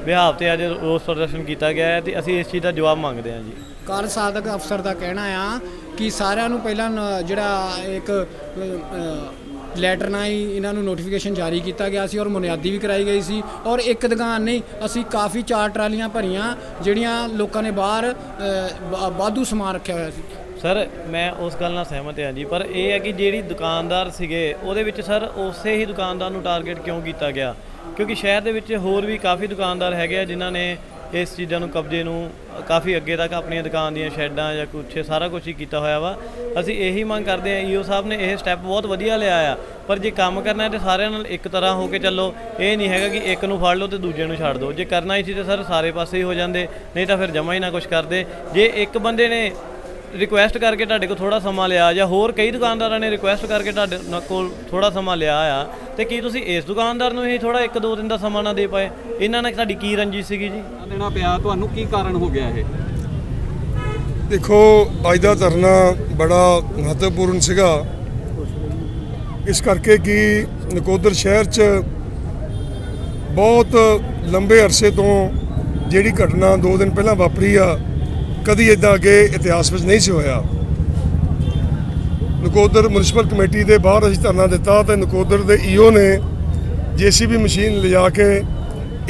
ਵਿਹਾਰ ਤੇ ਅੱਜ ਰੋਸ ਪ੍ਰਦਰਸ਼ਨ ਕੀਤਾ ਗਿਆ ਹੈ ਤੇ ਅਸੀਂ ਇਸ ਚੀਜ਼ ਦਾ ਜਵਾਬ ਮੰਗਦੇ ਹਾਂ ਜੀ। ਕਾਰਜ ਸਾਧਕ ਅਫਸਰ ਦਾ ਕਹਿਣਾ ਆ ਕਿ ਸਾਰਿਆਂ ਨੂੰ ਪਹਿਲਾਂ ਜਿਹੜਾ ਇੱਕ ਲੈਟਰ ਨਾਲ ਹੀ ਇਹਨਾਂ ਨੂੰ ਨੋਟੀਫਿਕੇਸ਼ਨ ਜਾਰੀ ਕੀਤਾ ਗਿਆ ਸੀ ਔਰ ਮੁਨਿਆਦੀ ਵੀ ਕਰਾਈ ਗਈ ਸੀ, ਔਰ ਇੱਕ ਦੁਕਾਨ ਨਹੀਂ, ਅਸੀਂ ਕਾਫੀ 4 ਟਰਾਲੀਆਂ ਭਰੀਆਂ ਜਿਹੜੀਆਂ ਲੋਕਾਂ ਨੇ ਬਾਹਰ ਵਾਧੂ ਸਮਾਨ ਰੱਖਿਆ ਹੋਇਆ ਸੀ। ਸਰ ਮੈਂ ਉਸ ਗੱਲ ਨਾਲ ਸਹਿਮਤ ਹਾਂ ਜੀ, ਪਰ ਇਹ ਹੈ ਕਿ ਜਿਹੜੀ ਦੁਕਾਨਦਾਰ ਸੀਗੇ ਉਹਦੇ ਵਿੱਚ ਸਰ ਉਸੇ ਹੀ ਦੁਕਾਨਦਾਰ ਨੂੰ ਟਾਰਗੇਟ ਕਿਉਂ ਕੀਤਾ ਗਿਆ? ਕਿਉਂਕਿ ਸ਼ਹਿਰ ਦੇ ਵਿੱਚ ਹੋਰ ਵੀ ਕਾਫੀ ਦੁਕਾਨਦਾਰ ਹੈਗੇ ਆ ਜਿਨ੍ਹਾਂ ਨੇ ਇਸ ਚੀਜ਼ਾਂ ਨੂੰ ਕਬਜ਼ੇ ਨੂੰ ਕਾਫੀ ਅੱਗੇ ਤੱਕ ਆਪਣੀਆਂ ਦੁਕਾਨ ਦੀਆਂ ਸ਼ੈੱਡਾਂ ਜਾਂ ਕੁਛ ਸਾਰਾ ਕੁਛ ਹੀ ਕੀਤਾ ਹੋਇਆ ਵਾ। ਅਸੀਂ ਇਹੀ ਮੰਗ ਕਰਦੇ ਹਾਂ, ਈਓ ਸਾਹਿਬ ਨੇ ਇਹ ਸਟੈਪ ਬਹੁਤ ਵਧੀਆ ਲਿਆ ਆ, ਪਰ ਜੇ ਕੰਮ ਕਰਨਾ ਹੈ ਤਾਂ ਸਾਰਿਆਂ ਨਾਲ ਇੱਕ ਤਰ੍ਹਾਂ ਹੋ ਕੇ ਚੱਲੋ। ਇਹ ਨਹੀਂ ਹੈਗਾ ਕਿ ਇੱਕ ਨੂੰ ਫੜ ਲਓ ਤੇ ਦੂਜੇ ਨੂੰ ਛੱਡ ਦਿਓ। ਜੇ ਕਰਨਾ ਹੀ ਸੀ ਤਾਂ ਸਰ ਸਾਰੇ ਪਾਸੇ ਹੀ ਹੋ ਜਾਂਦੇ, ਨਹੀਂ ਤਾਂ ਫਿਰ ਜਮਾ ਹੀ ਨਾ ਕੁਛ ਕਰਦੇ। ਜੇ ਇੱਕ ਬੰਦੇ ਨੇ ਰਿਕੁਐਸਟ ਕਰਕੇ ਤੁਹਾਡੇ ਕੋਲ ਥੋੜਾ ਸਮਾਂ ਲਿਆ ਜਾਂ ਹੋਰ ਕਈ ਦੁਕਾਨਦਾਰਾਂ ਨੇ ਰਿਕੁਐਸਟ ਕਰਕੇ ਤੁਹਾਡੇ ਕੋਲ ਥੋੜਾ ਸਮਾਂ ਲਿਆ ਆ, ਤੇ ਕੀ ਤੁਸੀਂ ਇਸ ਦੁਕਾਨਦਾਰ ਨੂੰ ਹੀ ਥੋੜਾ 1-2 ਦਿਨ ਦਾ ਸਮਾਂ ਨਾ ਦੇ ਪਾਏ? ਇਹਨਾਂ ਨਾਲ ਸਾਡੀ ਕੀ ਰੰਜਿਸ਼ ਸੀਗੀ ਜੀ? ਦੇਣਾ ਪਿਆ ਤੁਹਾਨੂੰ, ਕੀ ਕਾਰਨ ਹੋ ਗਿਆ ਇਹ? ਦੇਖੋ ਅੱਜ ਦਾ ਧਰਨਾ ਬੜਾ ਮਹੱਤਵਪੂਰਨ ਸੀਗਾ ਇਸ ਕਰਕੇ ਕਿ ਨਕੋਦਰ ਸ਼ਹਿਰ 'ਚ ਬਹੁਤ ਲੰਬੇ ਅਰਸੇ ਤੋਂ ਜਿਹੜੀ ਘਟਨਾ 2 ਦਿਨ ਪਹਿਲਾਂ ਵਾਪਰੀ ਆ, ਕਦੀ ਇੱਦਾਂ ਅੱਗੇ ਇਤਿਹਾਸ ਵਿੱਚ ਨਹੀਂ ਸੀ ਹੋਇਆ। ਨਕੋਦਰ ਮਿਊਨਿਸਪਲ ਕਮੇਟੀ ਦੇ ਬਾਹਰ ਅਸੀਂ ਧਰਨਾ ਦਿੱਤਾ ਤੇ ਨਕੋਦਰ ਦੇ ਈਓ ਨੇ JCB ਮਸ਼ੀਨ ਲਿਜਾ ਕੇ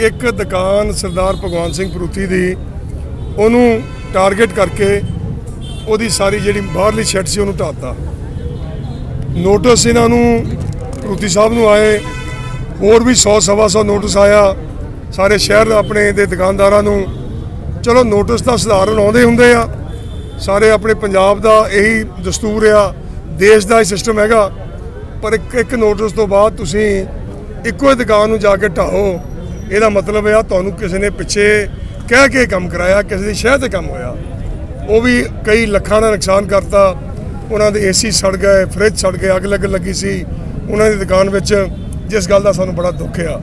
ਇੱਕ ਦੁਕਾਨ ਸਰਦਾਰ ਭਗਵਾਨ ਸਿੰਘ ਪਰੂਤੀ ਦੀ ਉਹਨੂੰ ਟਾਰਗੇਟ ਕਰਕੇ ਉਹਦੀ ਸਾਰੀ ਜਿਹੜੀ ਬਾਹਰਲੀ ਸ਼ੈੱਡ ਸੀ ਉਹਨੂੰ ਢਾਤਾ। ਨੋਟਿਸ ਇਹਨਾਂ ਨੂੰ ਪਰੂਤੀ ਸਾਹਿਬ ਨੂੰ ਆਏ, ਹੋਰ ਵੀ 100-125 ਨੋਟਿਸ ਆਇਆ ਸਾਰੇ ਸ਼ਹਿਰ ਆਪਣੇ ਦੇ ਦੁਕਾਨਦਾਰਾਂ ਨੂੰ। ਚਲੋ ਨੋਟਿਸ ਤਾਂ ਸਧਾਰਨ ਆਉਂਦੇ ਹੁੰਦੇ ਆ, ਸਾਰੇ ਆਪਣੇ ਪੰਜਾਬ ਦਾ ਇਹੀ ਦਸਤੂਰ ਆ, ਦੇਸ਼ ਦਾ ਹੀ ਸਿਸਟਮ ਹੈਗਾ, ਪਰ ਇੱਕ ਨੋਟਿਸ ਤੋਂ ਬਾਅਦ ਤੁਸੀਂ ਇੱਕੋ ਹੀ ਦੁਕਾਨ ਨੂੰ ਜਾ ਕੇ ਢਾਹੋ, ਇਹਦਾ ਮਤਲਬ ਆ ਤੁਹਾਨੂੰ ਕਿਸੇ ਨੇ ਪਿੱਛੇ ਕਹਿ ਕੇ ਕੰਮ ਕਰਾਇਆ, ਕਿਸੇ ਦੀ ਸ਼ਹਿਰ ਤੇ ਕੰਮ ਹੋਇਆ। ਉਹ ਵੀ ਕਈ ਲੱਖਾਂ ਦਾ ਨੁਕਸਾਨ ਕਰਤਾ, ਉਹਨਾਂ ਦੇ AC ਸੜ ਗਏ, ਫਰਿੱਜ ਸੜ ਗਏ, ਅੱਗ ਲੱਗਣ ਲੱਗੀ ਸੀ ਉਹਨਾਂ ਦੀ ਦੁਕਾਨ ਵਿੱਚ, ਜਿਸ ਗੱਲ ਦਾ ਸਾਨੂੰ ਬੜਾ ਦੁੱਖ ਆ।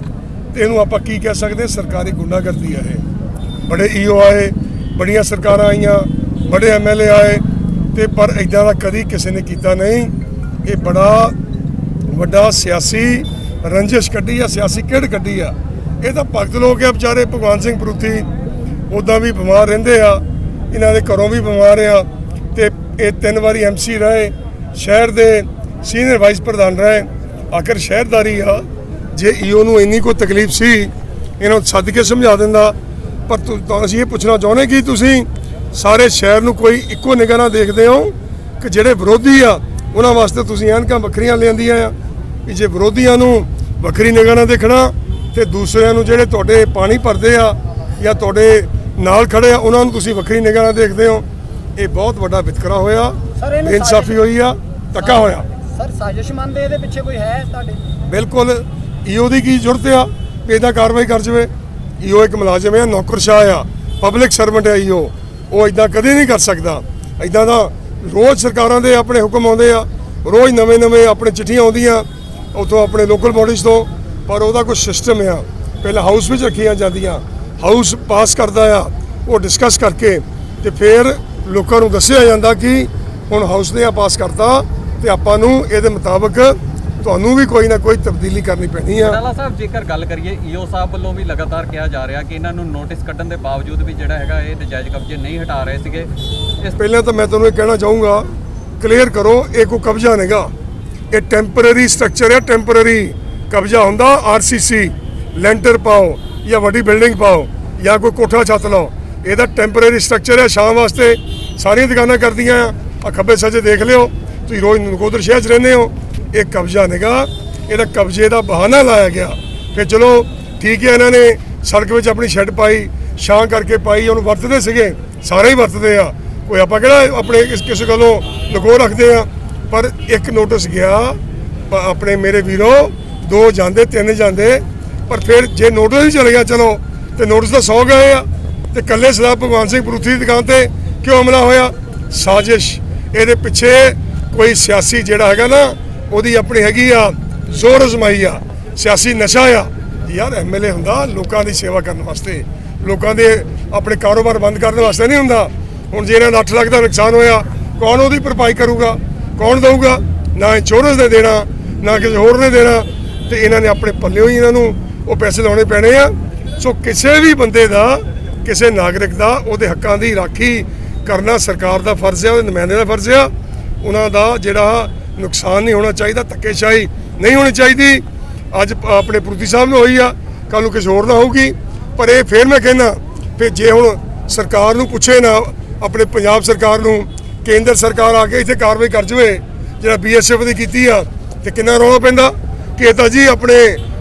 ਤੇ ਇਹਨੂੰ ਆਪਾਂ ਕੀ ਕਹਿ ਸਕਦੇ? ਸਰਕਾਰੀ ਗੁੰਡਾਗਰਦੀ ਆ ਇਹ। ਬੜੇ ਈਓ ਆਏ, ਬੜੀਆਂ ਸਰਕਾਰਾਂ ਆਈਆਂ, ਬੜੇ MLA ਆਏ, ਤੇ ਪਰ ਇੱਦਾਂ ਦਾ ਕਦੀ ਕਿਸੇ ਨੇ ਕੀਤਾ ਨਹੀਂ। ਇਹ ਬੜਾ ਵੱਡਾ ਸਿਆਸੀ ਰੰਜਿਸ਼ ਕੱਢੀ ਆ, ਸਿਆਸੀ ਕਿਹੜ ਕੱਢੀ ਆ। ਇਹ ਤਾਂ ਭਗਤ ਲੋਕ ਆ ਵਿਚਾਰੇ। ਭਗਵਾਨ ਸਿੰਘ ਪਰੂਤੀ ਉੱਦਾਂ ਵੀ ਬਿਮਾਰ ਰਹਿੰਦੇ ਆ, ਇਹਨਾਂ ਦੇ ਘਰੋਂ ਵੀ ਬਿਮਾਰ ਆ, ਤੇ ਇਹ 3 ਵਾਰੀ MC ਰਹੇ, ਸ਼ਹਿਰ ਦੇ ਸੀਨੀਅਰ ਵਾਈਸ ਪ੍ਰਧਾਨ ਰਹੇ। ਆਖਰ ਸ਼ਹਿਰਦਾਰੀ ਆ, ਜੇ ਈਓ ਨੂੰ ਇੰਨੀ ਕੋਈ ਤਕਲੀਫ ਸੀ ਇਹਨਾਂ ਨੂੰ ਸੱਦ ਕੇ ਸਮਝਾ ਦਿੰਦਾ। ਪਰ ਅਸੀਂ ਇਹ ਪੁੱਛਣਾ ਚਾਹੁੰਦੇ ਕਿ ਤੁਸੀਂ ਸਾਰੇ ਸ਼ਹਿਰ ਨੂੰ ਕੋਈ ਇੱਕੋ ਨਿਗਾਹ ਨਾਲ ਦੇਖਦੇ ਹੋ ਕਿ ਜਿਹੜੇ ਵਿਰੋਧੀ ਆ ਉਹਨਾਂ ਵਾਸਤੇ ਤੁਸੀਂ ਐਨਕਾਂ ਵੱਖਰੀਆਂ ਲਿਆਂਦੀਆਂ ਆ? ਵੀ ਜੇ ਵਿਰੋਧੀਆਂ ਨੂੰ ਵੱਖਰੀ ਨਿਗਾਹ ਨਾਲ ਦੇਖਣਾ ਤੇ ਦੂਸਰਿਆਂ ਨੂੰ ਜਿਹੜੇ ਤੁਹਾਡੇ ਪਾਣੀ ਭਰਦੇ ਆ ਜਾਂ ਤੁਹਾਡੇ ਨਾਲ ਖੜੇ ਆ ਉਹਨਾਂ ਨੂੰ ਤੁਸੀਂ ਵੱਖਰੀ ਨਿਗਾਹ ਨਾਲ ਦੇਖਦੇ ਹੋ। ਇਹ ਬਹੁਤ ਵੱਡਾ ਵਿਤਕਰਾ ਹੋਇਆ, ਬੇਇਨਸਾਫੀ ਹੋਈ ਆ, ਧੱਕਾ ਹੋਇਆ। ਸਰ ਸਾਜ਼ਿਸ਼ ਮੰਨਦੇ ਇਹਦੇ ਪਿੱਛੇ ਕੋਈ ਹੈ ਤੁਹਾਡੇ? ਬਿਲਕੁਲ। ਈਓ ਦੀ ਕੀ ਜ਼ਰੂਰਤ ਆ ਵੀ ਇਹਦਾ ਕਾਰਵਾਈ ਕਰ ਜਾਵੇ? ਈਓ ਇੱਕ ਮੁਲਾਜ਼ਮ ਆ, ਨੌਕਰਸ਼ਾਹ ਆ, ਪਬਲਿਕ ਸਰਵੈਂਟ ਆ ਈਓ। ਉਹ ਇਦਾਂ ਕਦੇ ਨਹੀਂ ਕਰ ਸਕਦਾ। ਇਦਾਂ ਦਾ ਰੋਜ਼ ਸਰਕਾਰਾਂ ਦੇ ਆਪਣੇ ਹੁਕਮ ਆਉਂਦੇ ਆ, ਰੋਜ਼ ਨਵੇਂ ਆਪਣੇ ਚਿੱਠੀਆਂ ਆਉਂਦੀਆਂ ਉੱਥੋਂ ਆਪਣੇ ਲੋਕਲ ਬੋਡੀਜ਼ ਤੋਂ, ਪਰ ਉਹਦਾ ਕੋਈ ਸਿਸਟਮ ਆ। ਪਹਿਲਾਂ ਹਾਊਸ ਵਿੱਚ ਰੱਖੀਆਂ ਜਾਂਦੀਆਂ, ਹਾਊਸ ਪਾਸ ਕਰਦਾ ਆ, ਉਹ ਡਿਸਕਸ ਕਰਕੇ ਤੇ ਫਿਰ ਲੋਕਾਂ ਨੂੰ ਦੱਸਿਆ ਜਾਂਦਾ ਕਿ ਹੁਣ ਹਾਊਸ ਨੇ ਆ ਪਾਸ ਕਰਤਾ ਤੇ ਆਪਾਂ ਨੂੰ ਇਹਦੇ ਮੁਤਾਬਕ ਤੁਹਾਨੂੰ ਵੀ ਕੋਈ ਨਾ ਕੋਈ ਤਬਦੀਲੀ ਕਰਨੀ ਪੈਣੀ ਆ। ਵਡਾਲਾ ਸਾਹਿਬ, ਜੇਕਰ ਗੱਲ ਕਰੀਏ ਈਓ ਸਾਹਿਬ ਵੱਲੋਂ ਵੀ ਲਗਾਤਾਰ ਕਿਹਾ ਜਾ ਰਿਹਾ ਕਿ ਇਹਨਾਂ ਨੂੰ ਨੋਟਿਸ ਕੱਢਣ ਦੇ ਬਾਵਜੂਦ ਵੀ ਜਿਹੜਾ ਹੈਗਾ ਇਹ ਨਜਾਇਜ਼ ਕਬਜ਼ੇ ਨਹੀਂ ਹਟਾ ਰਹੇ ਸੀਗੇ। ਪਹਿਲਾਂ ਤਾਂ ਮੈਂ ਤੁਹਾਨੂੰ ਇਹ ਕਹਿਣਾ ਚਾਹੂੰਗਾ, ਕਲੀਅਰ ਕਰੋ ਇਹ ਕੋਈ ਕਬਜ਼ਾ ਨਹੀਂਗਾ, ਇਹ ਟੈਂਪਰੇਰੀ ਸਟਰਕਚਰ ਹੈ। ਟੈਂਪਰੇਰੀ ਕਬਜ਼ਾ ਹੁੰਦਾ RCC, ਲੈਂਟਰ ਪਾਓ ਜਾਂ ਵੱਡੀ ਬਿਲਡਿੰਗ ਪਾਓ ਜਾਂ ਕੋਈ ਕੋਠਾ ਛੱਤ ਲਾਓ। ਇਹਦਾ ਟੈਂਪਰੇਰੀ ਸਟਰਕਚਰ ਹੈ, ਸ਼ਾਮ ਵਾਸਤੇ ਸਾਰੀਆਂ ਦੁਕਾਨਾਂ ਕਰਦੀਆਂ ਆ। ਖੱਬੇ ਸੱਜੇ ਦੇਖ ਲਿਓ, ਤੁਸੀਂ ਰੋਜ਼ ਨਕੋਦਰ ਸ਼ਹਿਰ 'ਚ ਰਹਿੰਦੇ ਹੋ। ਇਹ ਕਬਜ਼ਾ ਨਿਗਾ, ਇਹਦਾ ਕਬਜ਼ੇ ਦਾ ਬਹਾਨਾ ਲਾਇਆ ਗਿਆ। ਫਿਰ ਚਲੋ ਠੀਕ ਹੈ, ਇਹਨਾਂ ਨੇ ਸੜਕ ਵਿੱਚ ਆਪਣੀ ਸ਼ੈੱਡ ਪਾਈ, ਛਾਂ ਕਰਕੇ ਪਾਈ, ਉਹਨੂੰ ਵਰਤਦੇ ਸੀਗੇ, ਸਾਰੇ ਹੀ ਵਰਤਦੇ ਆ। ਕੋਈ ਆਪਾਂ ਕਿਹੜਾ ਆਪਣੇ ਕਿਸੇ ਗੱਲੋਂ ਲਗੋ ਰੱਖਦੇ ਆ। ਪਰ ਇੱਕ ਨੋਟਿਸ ਗਿਆ ਆਪਣੇ ਮੇਰੇ ਵੀਰੋ, 2 ਜਾਂਦੇ 3 ਜਾਂਦੇ, ਪਰ ਫਿਰ ਜੇ ਨੋਟਿਸ ਹੀ ਚਲ ਗਿਆ ਚਲੋ, ਤੇ ਨੋਟਿਸ ਤਾਂ 100 ਗਏ ਆ। ਤੇ ਕੱਲੇ ਸਰਦਾਰ ਭਗਵਾਨ ਸਿੰਘ ਪਰੂਥੀ ਦੀ ਦੁਕਾਨ ਤੇ ਕਿਉਂ ਹਮਲਾ ਹੋਇਆ? ਸਾਜ਼ਿਸ਼। ਇਹਦੇ ਪਿੱਛੇ ਕੋਈ ਸਿਆਸੀ ਜਿਹੜਾ ਹੈਗਾ ਨਾ, ਉਹਦੀ ਆਪਣੀ ਹੈਗੀ ਆ ਜ਼ੋਰ ਅਜ਼ਮਾਈ ਆ, ਸਿਆਸੀ ਨਸ਼ਾ ਆ। ਯਾਰ ਐਮਐਲਏ ਹੁੰਦਾ ਲੋਕਾਂ ਦੀ ਸੇਵਾ ਕਰਨ ਵਾਸਤੇ, ਲੋਕਾਂ ਦੇ ਆਪਣੇ ਕਾਰੋਬਾਰ ਬੰਦ ਕਰਨ ਵਾਸਤੇ ਨਹੀਂ ਹੁੰਦਾ। ਹੁਣ ਜੇ ਇਹਨਾਂ ਨੂੰ 8 ਲੱਖ ਦਾ ਨੁਕਸਾਨ ਹੋਇਆ, ਕੌਣ ਉਹਦੀ ਭਰਪਾਈ ਕਰੂਗਾ? ਕੌਣ ਦਊਗਾ? ਨਾ ਇੰਸ਼ੋਰੈਂਸ ਨੇ ਦੇਣਾ, ਨਾ ਕਿਸੇ ਹੋਰ ਨੇ ਦੇਣਾ, ਤੇ ਇਹਨਾਂ ਨੇ ਆਪਣੇ ਪੱਲਿਓਂ ਹੀ ਇਹਨਾਂ ਨੂੰ ਉਹ ਪੈਸੇ ਲਾਉਣੇ ਪੈਣੇ ਆ। ਸੋ ਕਿਸੇ ਵੀ ਬੰਦੇ ਦਾ, ਕਿਸੇ ਨਾਗਰਿਕ ਦਾ ਉਹਦੇ ਹੱਕਾਂ ਦੀ ਰਾਖੀ ਕਰਨਾ ਸਰਕਾਰ ਦਾ ਫਰਜ਼ ਹੈ, ਉਹਦੇ ਨੁਮਾਇੰਦੇ ਦਾ ਫਰਜ਼ ਆ। ਉਹਨਾਂ ਦਾ ਜਿਹੜਾ ਨੁਕਸਾਨ ਨਹੀਂ ਹੋਣਾ ਚਾਹੀਦਾ, ਧੱਕੇਸ਼ਾਹੀ ਨਹੀਂ ਹੋਣੀ ਚਾਹੀਦੀ। ਅੱਜ ਆਪਣੇ ਪਰੂਥੀ ਸਾਹਿਬ ਨੂੰ ਹੋਈ ਆ, ਕੱਲ ਨੂੰ ਕਿਸੇ ਹੋਰ ਨਾ ਹੋਊਗੀ। ਪਰ ਇਹ ਫਿਰ ਮੈਂ ਕਹਿੰਦਾ, ਫਿਰ ਜੇ ਹੁਣ ਸਰਕਾਰ ਨੂੰ ਪੁੱਛੇ ਨਾ, ਆਪਣੇ ਪੰਜਾਬ ਸਰਕਾਰ ਨੂੰ, ਕੇਂਦਰ ਸਰਕਾਰ ਆ ਕੇ ਇੱਥੇ ਕਾਰਵਾਈ ਕਰ ਜਾਵੇ ਜਿਹੜਾ BSF ਦੀ ਕੀਤੀ ਆ, ਤੇ ਕਿੰਨਾ ਰੌਲਾ ਪੈਂਦਾ ਕਿ ਇਹ ਤਾਂ ਜੀ ਆਪਣੇ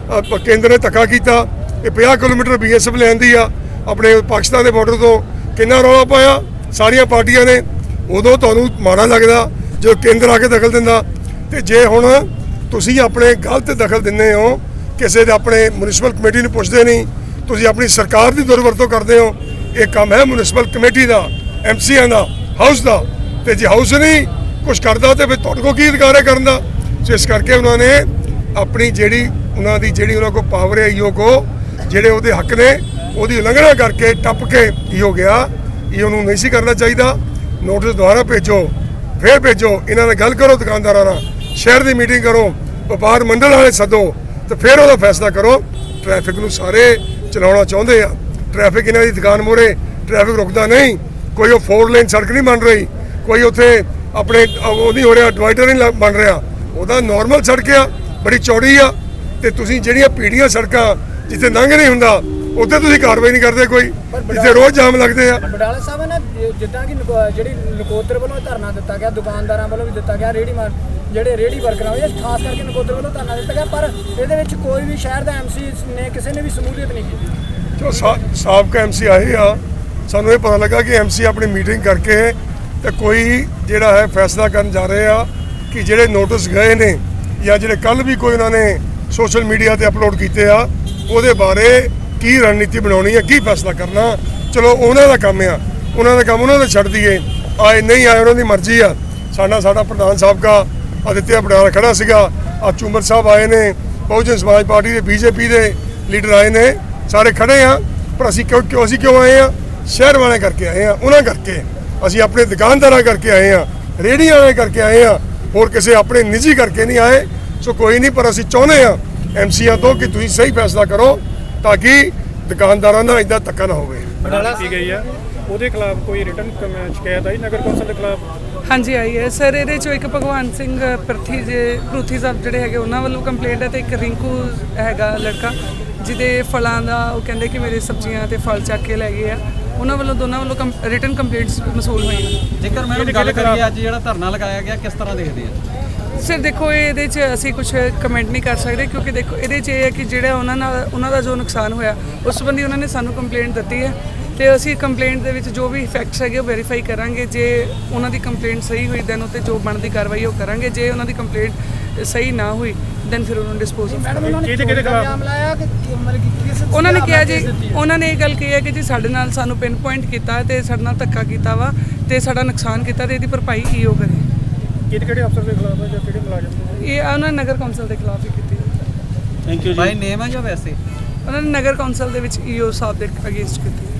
ਕੇਂਦਰ ਨੇ ਧੱਕਾ ਕੀਤਾ। ਇਹ 50 ਕਿਲੋਮੀਟਰ BSF ਲੈਂਦੀ ਆ ਆਪਣੇ ਪਾਕਿਸਤਾਨ ਦੇ ਬਾਰਡਰ ਤੋਂ। ਕਿੰਨਾ ਰੌਲਾ ਪਾਇਆ ਸਾਰੀਆਂ ਪਾਰਟੀਆਂ ਨੇ। ਉਦੋਂ ਤੁਹਾਨੂੰ ਮਾੜਾ ਲੱਗਦਾ ਜਦੋਂ ਕੇਂਦਰ ਆ ਕੇ ਦਖਲ ਦਿੰਦਾ। ਤੇ ਜੇ ਹੁਣ ਤੁਸੀਂ ਆਪਣੇ ਗਲਤ ਦਖਲ ਦਿੰਦੇ ਹੋ, ਕਿਸੇ ਦੇ ਆਪਣੇ ਮਿਊਨਿਸਪਲ ਕਮੇਟੀ ਨੂੰ ਪੁੱਛਦੇ ਨਹੀਂ, ਤੁਸੀਂ ਆਪਣੀ ਸਰਕਾਰ ਦੀ ਦੁਰਵਰਤੋਂ ਕਰਦੇ ਹੋ। ਇਹ ਕੰਮ ਹੈ ਮਿਊਨਿਸਪਲ ਕਮੇਟੀ ਦਾ, MCA ਦਾ, ਹਾਊਸ ਦਾ। ਤੇ ਜੇ ਹਾਊਸ ਨਹੀਂ ਕੁਝ ਕਰਦਾ ਤੇ ਫਿਰ ਤੁਹਾਡੇ ਕੋਲ ਕੀ ਅਧਿਕਾਰ ਹੈ ਕਰਨ ਦਾ? ਸੋ ਇਸ ਕਰਕੇ ਉਹਨਾਂ ਨੇ ਆਪਣੀ ਜਿਹੜੀ ਉਹਨਾਂ ਕੋਲ ਪਾਵਰ ਹੈ, ਈਓ ਕੋ ਜਿਹੜੇ ਉਹਦੇ ਹੱਕ ਨੇ, ਉਹਦੀ ਉਲੰਘਣਾ ਕਰਕੇ ਟੱਪ ਕੇ ਈਓ ਗਿਆ। ਈਓ ਨੂੰ ਨਹੀਂ ਸੀ ਕਰਨਾ ਚਾਹੀਦਾ। ਨੋਟਿਸ ਦੁਬਾਰਾ ਭੇਜੋ, ਫਿਰ ਭੇਜੋ, ਇਹਨਾਂ ਨਾਲ ਗੱਲ ਕਰੋ, ਦੁਕਾਨਦਾਰਾਂ ਨਾਲ ਸ਼ਹਿਰ ਦੀ ਮੀਟਿੰਗ ਕਰੋ, ਵਪਾਰ ਮੰਡਲ ਵਾਲੇ ਸੱਦੋ, ਤੇ ਫਿਰ ਉਹਦਾ ਫੈਸਲਾ ਕਰੋ। ਟ੍ਰੈਫਿਕ ਨੂੰ ਸਾਰੇ ਚਲਾਉਣਾ ਚਾਹੁੰਦੇ ਆ, ਟ੍ਰੈਫਿਕ ਇਹਨਾਂ ਦੀ ਦੁਕਾਨ ਮੋਰੇ ਟ੍ਰੈਫਿਕ ਰੁਕਦਾ ਨਹੀਂ। ਕੋਈ ਉਹ 4 ਲੇਨ ਸੜਕ ਨਹੀਂ ਬਣ ਰਹੀ, ਕੋਈ ਉੱਥੇ ਆਪਣੇ ਉਹ ਨਹੀਂ ਹੋ ਰਿਹਾ, ਡਿਵਾਈਡਰ ਨਹੀਂ ਬਣ ਰਿਹਾ। ਉਹਦਾ ਨਾਰਮਲ ਸੜਕ ਆ, ਬੜੀ ਚੌੜੀ ਆ। ਤੇ ਤੁਸੀਂ ਜਿਹੜੀਆਂ ਪੀੜੀਆਂ ਸੜਕਾਂ ਜਿੱਥੇ ਲੰਘ ਨਹੀਂ ਹੁੰਦਾ, ਉੱਥੇ ਤੁਸੀਂ ਕਾਰਵਾਈ ਨਹੀਂ ਕਰਦੇ ਕੋਈ, ਜਿੱਥੇ ਰੋਜ਼ ਜਾਮ ਲੱਗਦੇ ਆ। ਬਡਾਲਾ ਸਾਹਿਬ ਨੇ ਜਿੱਦਾਂ ਕਿ ਜਿਹੜੀ ਨਕੋਦਰ ਵੱਲੋਂ ਧਰਨਾ ਦਿੱਤਾ ਗਿਆ, ਦੁਕਾਨਦਾਰਾਂ ਵੱਲੋਂ ਵੀ ਦਿੱਤਾ ਗਿਆ, ਜਿਹੜੇ ਰੇਹੜੀ ਵਰਕਰਾਂ ਹੋਏ, ਖਾਸ ਕਰਕੇ ਨਕੋਦਰ ਵੱਲੋਂ ਧਰਨਾ ਦਿੱਤਾ ਗਿਆ, ਪਰ ਇਹਦੇ ਵਿੱਚ ਕੋਈ ਵੀ ਸ਼ਹਿਰ ਦਾ MC ਨੇ ਕਿਸੇ ਨੇ ਵੀ ਸ਼ਮੂਲੀਅਤ ਨਹੀਂ ਕੀਤੀ। ਜੋ ਸਾਬਕਾ MC ਆਏ ਆ, ਸਾਨੂੰ ਇਹ ਪਤਾ ਲੱਗਾ ਕਿ MC ਆਪਣੀ ਮੀਟਿੰਗ ਕਰਕੇ ਤੇ ਕੋਈ ਜਿਹੜਾ ਹੈ ਫੈਸਲਾ ਕਰਨ ਜਾ ਰਹੇ ਆ ਕਿ ਜਿਹੜੇ ਨੋਟਿਸ ਗਏ ਨੇ ਜਾਂ ਜਿਹੜੇ ਕੱਲ ਵੀ ਕੋਈ ਉਹਨਾਂ ਨੇ ਸੋਸ਼ਲ ਮੀਡੀਆ ਤੇ ਅਪਲੋਡ ਕੀਤੇ ਆ, ਉਹਦੇ ਬਾਰੇ ਕੀ ਰਣਨੀਤੀ ਬਣਾਉਣੀ ਹੈ, ਕੀ ਫੈਸਲਾ ਕਰਨਾ। ਚਲੋ ਉਹਨਾਂ ਦਾ ਕੰਮ ਆ, ਉਹਨਾਂ ਦਾ ਕੰਮ ਉਹਨਾਂ ਦਾ ਛੱਡ ਦਈਏ। ਆਏ ਨਹੀਂ ਆਏ ਉਹਨਾਂ ਦੀ ਮਰਜ਼ੀ ਆ। ਸਾਡਾ ਪ੍ਰਧਾਨ ਸਾਹਿਬ ਦਾ ਆਦਿਤਿਆ ਬਡਾਲਾ ਖੜਾ ਸੀਗਾ, ਆ ਚੂਮਰ ਸਾਹਿਬ ਆਏ ਨੇ, ਬਹੁਜਨ ਸਮਾਜ ਪਾਰਟੀ ਦੇ BJP ਦੇ ਲੀਡਰ ਆਏ ਨੇ, ਸਾਰੇ ਖੜੇ ਆ। ਪਰ ਅਸੀਂ ਕਿਉਂ ਆਏ ਆ? ਸ਼ਹਿਰ ਵਾਲੇ ਕਰਕੇ ਆਏ ਆ, ਉਹਨਾਂ ਕਰਕੇ। ਅਸੀਂ ਆਪਣੇ ਦੁਕਾਨਦਾਰਾਂ ਕਰਕੇ ਆਏ ਆ, ਰੇਹੜੀਆਂ ਵਾਲੇ ਕਰਕੇ ਆਏ ਆ, ਹੋਰ ਕਿਸੇ ਆਪਣੇ ਨਿੱਜੀ ਕਰਕੇ ਨਹੀਂ ਆਏ। ਸੋ ਕੋਈ ਨਹੀਂ, ਪਰ ਅਸੀਂ ਚਾਹੁੰਦੇ ਆ MCA ਤੋਂ ਕਿ ਤੁਸੀਂ ਸਹੀ ਫੈਸਲਾ ਕਰੋ ਤਾਂ ਕਿ ਦੁਕਾਨਦਾਰਾਂ ਦਾ ਇਦਾਂ ਧੱਕਾ ਨਾ ਹੋਵੇ। ਕੀਤੀ ਗਈ ਆ, ਉਹਦੇ ਖਿਲਾਫ ਕੋਈ ਰਿਟਨ ਸ਼ਿਕਾਇਤ ਆਈ ਨਗਰ ਕੌਂਸਲ ਦੇ ਖਿਲਾਫ? ਹਾਂਜੀ ਆਈ ਹੈ ਸਰ। ਇਹਦੇ ਚੋਂ ਇੱਕ ਭਗਵਾਨ ਸਿੰਘ ਪਰੂਥੀ ਸਾਹਿਬ ਜਿਹੜੇ ਹੈਗੇ ਉਹਨਾਂ ਵੱਲੋਂ ਕੰਪਲੇਂਟ ਹੈ, ਤੇ ਇੱਕ ਰਿੰਕੂ ਹੈਗਾ ਲੜਕਾ ਜਿਹਦੇ ਫਲਾਂ ਦਾ ਉਹ ਕਹਿੰਦੇ ਕਿ ਮੇਰੇ ਸਬਜ਼ੀਆਂ ਤੇ ਫਲ ਚੱਕ ਕੇ ਲੈ ਗਏ ਆ। ਉਹਨਾਂ ਵੱਲੋਂ ਦੋਨਾਂ ਵੱਲੋਂ ਰਿਟਨ ਕੰਪਲੇਂਟਸ ਮਸੂਲ ਹੋਈਆਂ। ਜੇਕਰ ਮੈਡਮ ਗੱਲ ਕਰੀਏ ਅੱਜ ਜਿਹੜਾ ਧਰਨਾ ਲਗਾਇਆ ਗਿਆ, ਕਿਸ ਤਰ੍ਹਾਂ ਦੇਖਦੇ ਆ? ਸਰ ਦੇਖੋ, ਇਹਦੇ 'ਚ ਅਸੀਂ ਕੁਝ ਕਮੈਂਟ ਨਹੀਂ ਕਰ ਸਕਦੇ, ਕਿਉਂਕਿ ਦੇਖੋ ਇਹਦੇ 'ਚ ਇਹ ਹੈ ਕਿ ਜਿਹੜਾ ਉਹਨਾਂ ਦਾ ਜੋ ਨੁਕਸਾਨ ਹੋਇਆ ਉਸ ਸੰਬੰਧੀ ਉਹਨਾਂ ਨੇ ਸਾਨੂੰ ਕੰਪਲੇਂਟ ਦਿੱਤੀ ਹੈ, ਤੇ ਅਸੀਂ ਕੰਪਲੇਂਟ ਦੇ ਵਿੱਚ ਜੋ ਵੀ ਫੈਕਟਸ ਹੈਗੇ ਉਹ ਵੈਰੀਫਾਈ ਕਰਾਂਗੇ। ਜੇ ਉਹਨਾਂ ਦੀ ਕੰਪਲੇਂਟ ਸਹੀ ਹੋਈ ਦੈਨ ਉੱਤੇ ਜੋ ਬਣਦੀ ਕਾਰਵਾਈ ਉਹ ਕਰਾਂਗੇ। ਜੇ ਉਹਨਾਂ ਦੀ ਕੰਪਲੇਂਟ ਸਹੀ ਨਾ ਹੋਈ ਦੈਨ ਫਿਰ ਉਹਨਾਂ ਨੂੰ ਡਿਸਪੋਜ਼ ਉਹਨਾਂ ਨੇ ਕਿਹਾ ਜੀ, ਉਹਨਾਂ ਨੇ ਇਹ ਗੱਲ ਕਹੀ ਹੈ ਕਿ ਜੀ ਸਾਡੇ ਨਾਲ ਸਾਨੂੰ ਪਿੰਨ ਪੁਆਇੰਟ ਕੀਤਾ ਤੇ ਸਾਡੇ ਨਾਲ ਧੱਕਾ ਕੀਤਾ ਵਾ ਤੇ ਸਾਡਾ ਨੁਕਸਾਨ ਕੀਤਾ ਤੇ ਇਹਦੀ ਭਰਪਾਈ ਈਓ ਕਰੇ। ਕਿਹੜੇ ਅਫਸਰ ਦੇ ਖਿਲਾਫ ਹੈ ਜਾਂ ਕਿਹੜੇ ਮੁਲਾਜ਼ਮ? ਇਹ ਉਹਨਾਂ ਨੇ ਨਗਰ ਕੌਂਸਲ ਦੇ ਖਿਲਾਫ ਹੀ ਕੀਤੀ। ਥੈਂਕ ਯੂ ਜੀ। ਬਾਈ ਨੇਮ ਹੈ ਜਾਂ ਵੈਸੇ? ਉਹਨਾਂ ਨੇ ਨਗਰ ਕੌਂਸਲ ਦੇ ਵਿੱਚ ਈਓ ਸਾਹਿਬ ਦੇ ਅਗੇਂਸਟ ਕੀਤੀ।